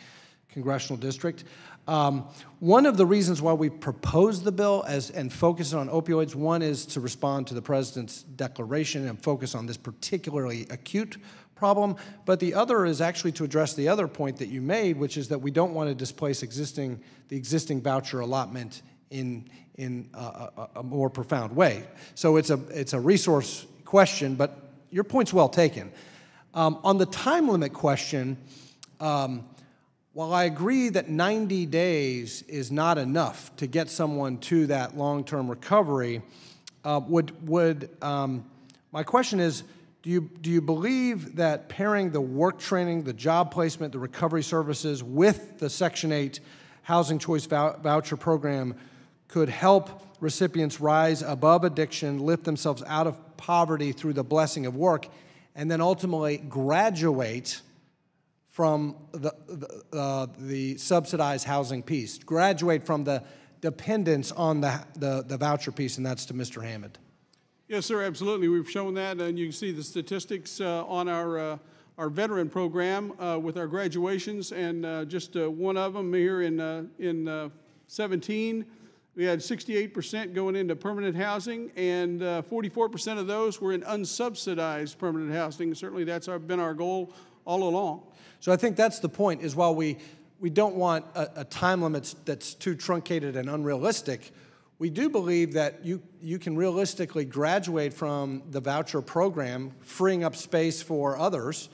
congressional district. One of the reasons why we proposed the bill and focus on opioids, one is to respond to the President's declaration and focus on this particularly acute problem, but the other is actually to address the other point that you made, which is that we don't want to displace the existing voucher allotment in a more profound way. So it's a resource question, but your point's well taken. On the time limit question, while I agree that 90 days is not enough to get someone to that long-term recovery, my question is, do you believe that pairing the work training, the job placement, the recovery services with the Section 8 Housing Choice Voucher Program could help recipients rise above addiction, lift themselves out of poverty through the blessing of work, and then ultimately graduate from the subsidized housing piece, graduate from the dependence on the voucher piece, and that's to Mr. Hammond. Yes, sir, absolutely. We've shown that, and you can see the statistics on our our veteran program with our graduations, and just one of them here in 17. We had 68% going into permanent housing, and 44% of those were in unsubsidized permanent housing. Certainly that's been our goal all along. So I think that's the point, is while we don't want a time limit that's too truncated and unrealistic, we do believe that you can realistically graduate from the voucher program, freeing up space for others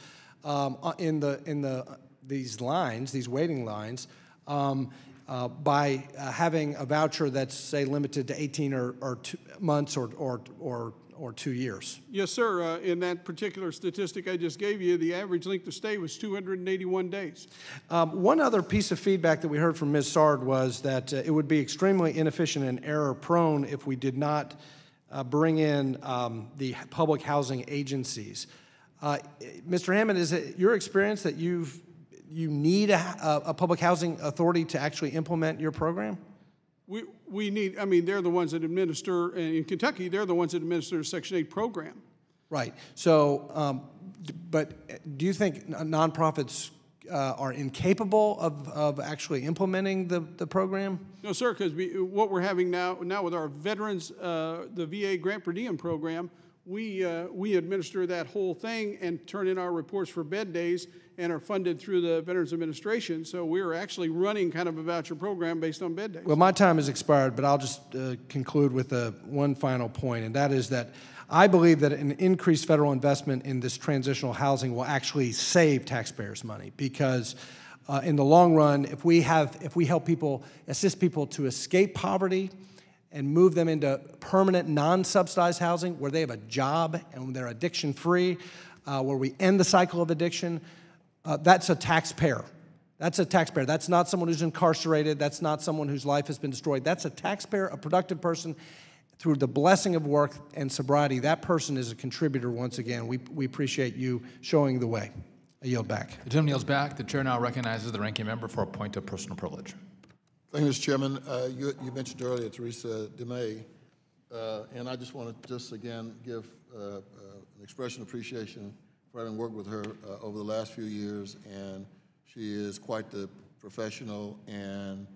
in these lines, these waiting lines, by having a voucher that's, say, limited to 18 or 2 months or 2 years. Yes, sir. In that particular statistic I just gave you, the average length of stay was 281 days. One other piece of feedback that we heard from Ms. Sard was that it would be extremely inefficient and error-prone if we did not bring in the public housing agencies. Mr. Hammond, is it your experience that you need a public housing authority to actually implement your program? We need, I mean, they're the ones that administer, in Kentucky, they're the ones that administer the Section 8 program. Right. So, but do you think nonprofits are incapable of actually implementing the program? No, sir, because what we're having now with our veterans, the VA grant per diem program, we administer that whole thing and turn in our reports for bed days and are funded through the Veterans Administration. So we're actually running kind of a voucher program based on bed days. Well, my time has expired, but I'll just conclude with one final point, and that is that I believe that an increased federal investment in this transitional housing will actually save taxpayers money, because in the long run, if we help people, assist people to escape poverty and move them into permanent non-subsidized housing where they have a job and they're addiction-free, where we end the cycle of addiction, that's a taxpayer. That's a taxpayer. That's not someone who's incarcerated. That's not someone whose life has been destroyed. That's a taxpayer, a productive person. Through the blessing of work and sobriety, that person is a contributor once again. We appreciate you showing the way. I yield back. The gentleman yields back. The chair now recognizes the ranking member for a point of personal privilege. Thank you, Mr. Chairman. You mentioned earlier Teresa DeMay, and I just want to again give an expression of appreciation for having worked with her over the last few years, and she is quite the professional, and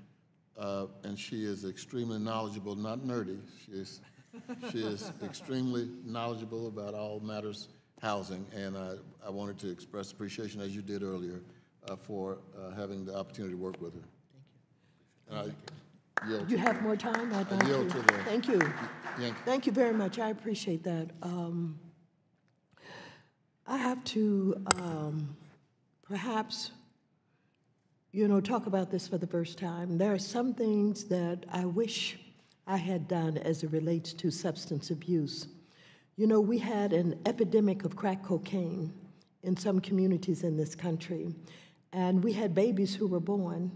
she is extremely knowledgeable, not nerdy. She is extremely knowledgeable about all matters housing, and I wanted to express appreciation, as you did earlier, for having the opportunity to work with her. Thank you. And you have more time? I yield to the Thank you. Yankee. Thank you very much. I appreciate that. I have to perhaps, talk about this for the first time. There are some things that I wish I had done as it relates to substance abuse. We had an epidemic of crack cocaine in some communities in this country, and we had babies who were born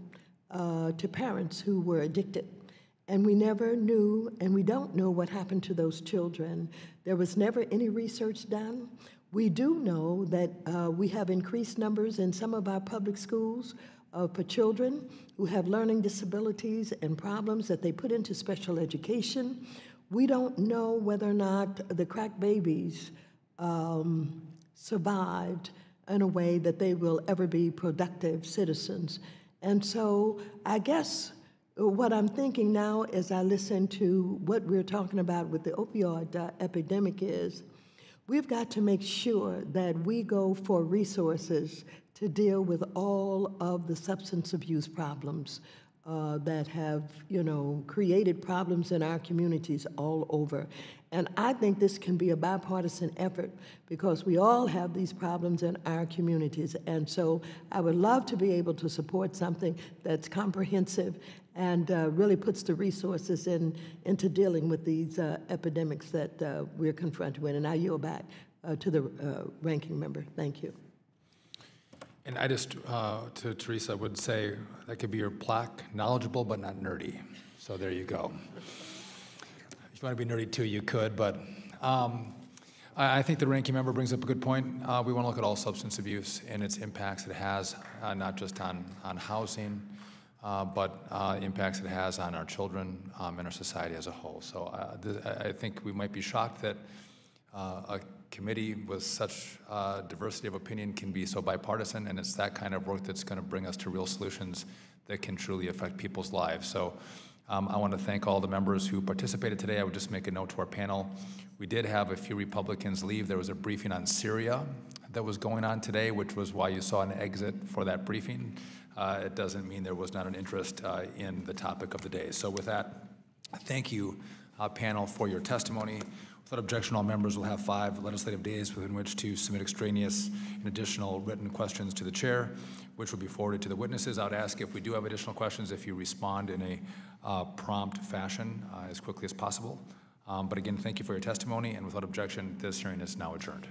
to parents who were addicted. And we never knew, and we don't know what happened to those children. There was never any research done. We do know that we have increased numbers in some of our public schools for children who have learning disabilities and problems that they put into special education. We don't know whether or not the crack babies survived in a way that they will ever be productive citizens. And so I guess what I'm thinking now as I listen to what we're talking about with the opioid epidemic is we've got to make sure that we go for resources to deal with all of the substance abuse problems that have, created problems in our communities all over. And I think this can be a bipartisan effort because we all have these problems in our communities. And so I would love to be able to support something that's comprehensive and really puts the resources into dealing with these epidemics that we're confronted with. And I yield back to the ranking member. Thank you. And I just, to Teresa, would say that could be your plaque, knowledgeable but not nerdy. So there you go. If you want to be nerdy too, you could, but I think the ranking member brings up a good point. We want to look at all substance abuse and its impacts it has, not just on housing, but impacts it has on our children and our society as a whole. So I think we might be shocked that a committee with such diversity of opinion can be so bipartisan, and it's that kind of work that's going to bring us to real solutions that can truly affect people's lives. So I want to thank all the members who participated today. I would just make a note to our panel. We did have a few Republicans leave. There was a briefing on Syria that was going on today, which was why you saw an exit for that briefing. It doesn't mean there was not an interest in the topic of the day. So with that, thank you, panel, for your testimony. Without objection, all members will have 5 legislative days within which to submit extraneous and additional written questions to the chair, which will be forwarded to the witnesses. I would ask, if we do have additional questions, if you respond in a prompt fashion as quickly as possible. But again, thank you for your testimony, and without objection, this hearing is now adjourned.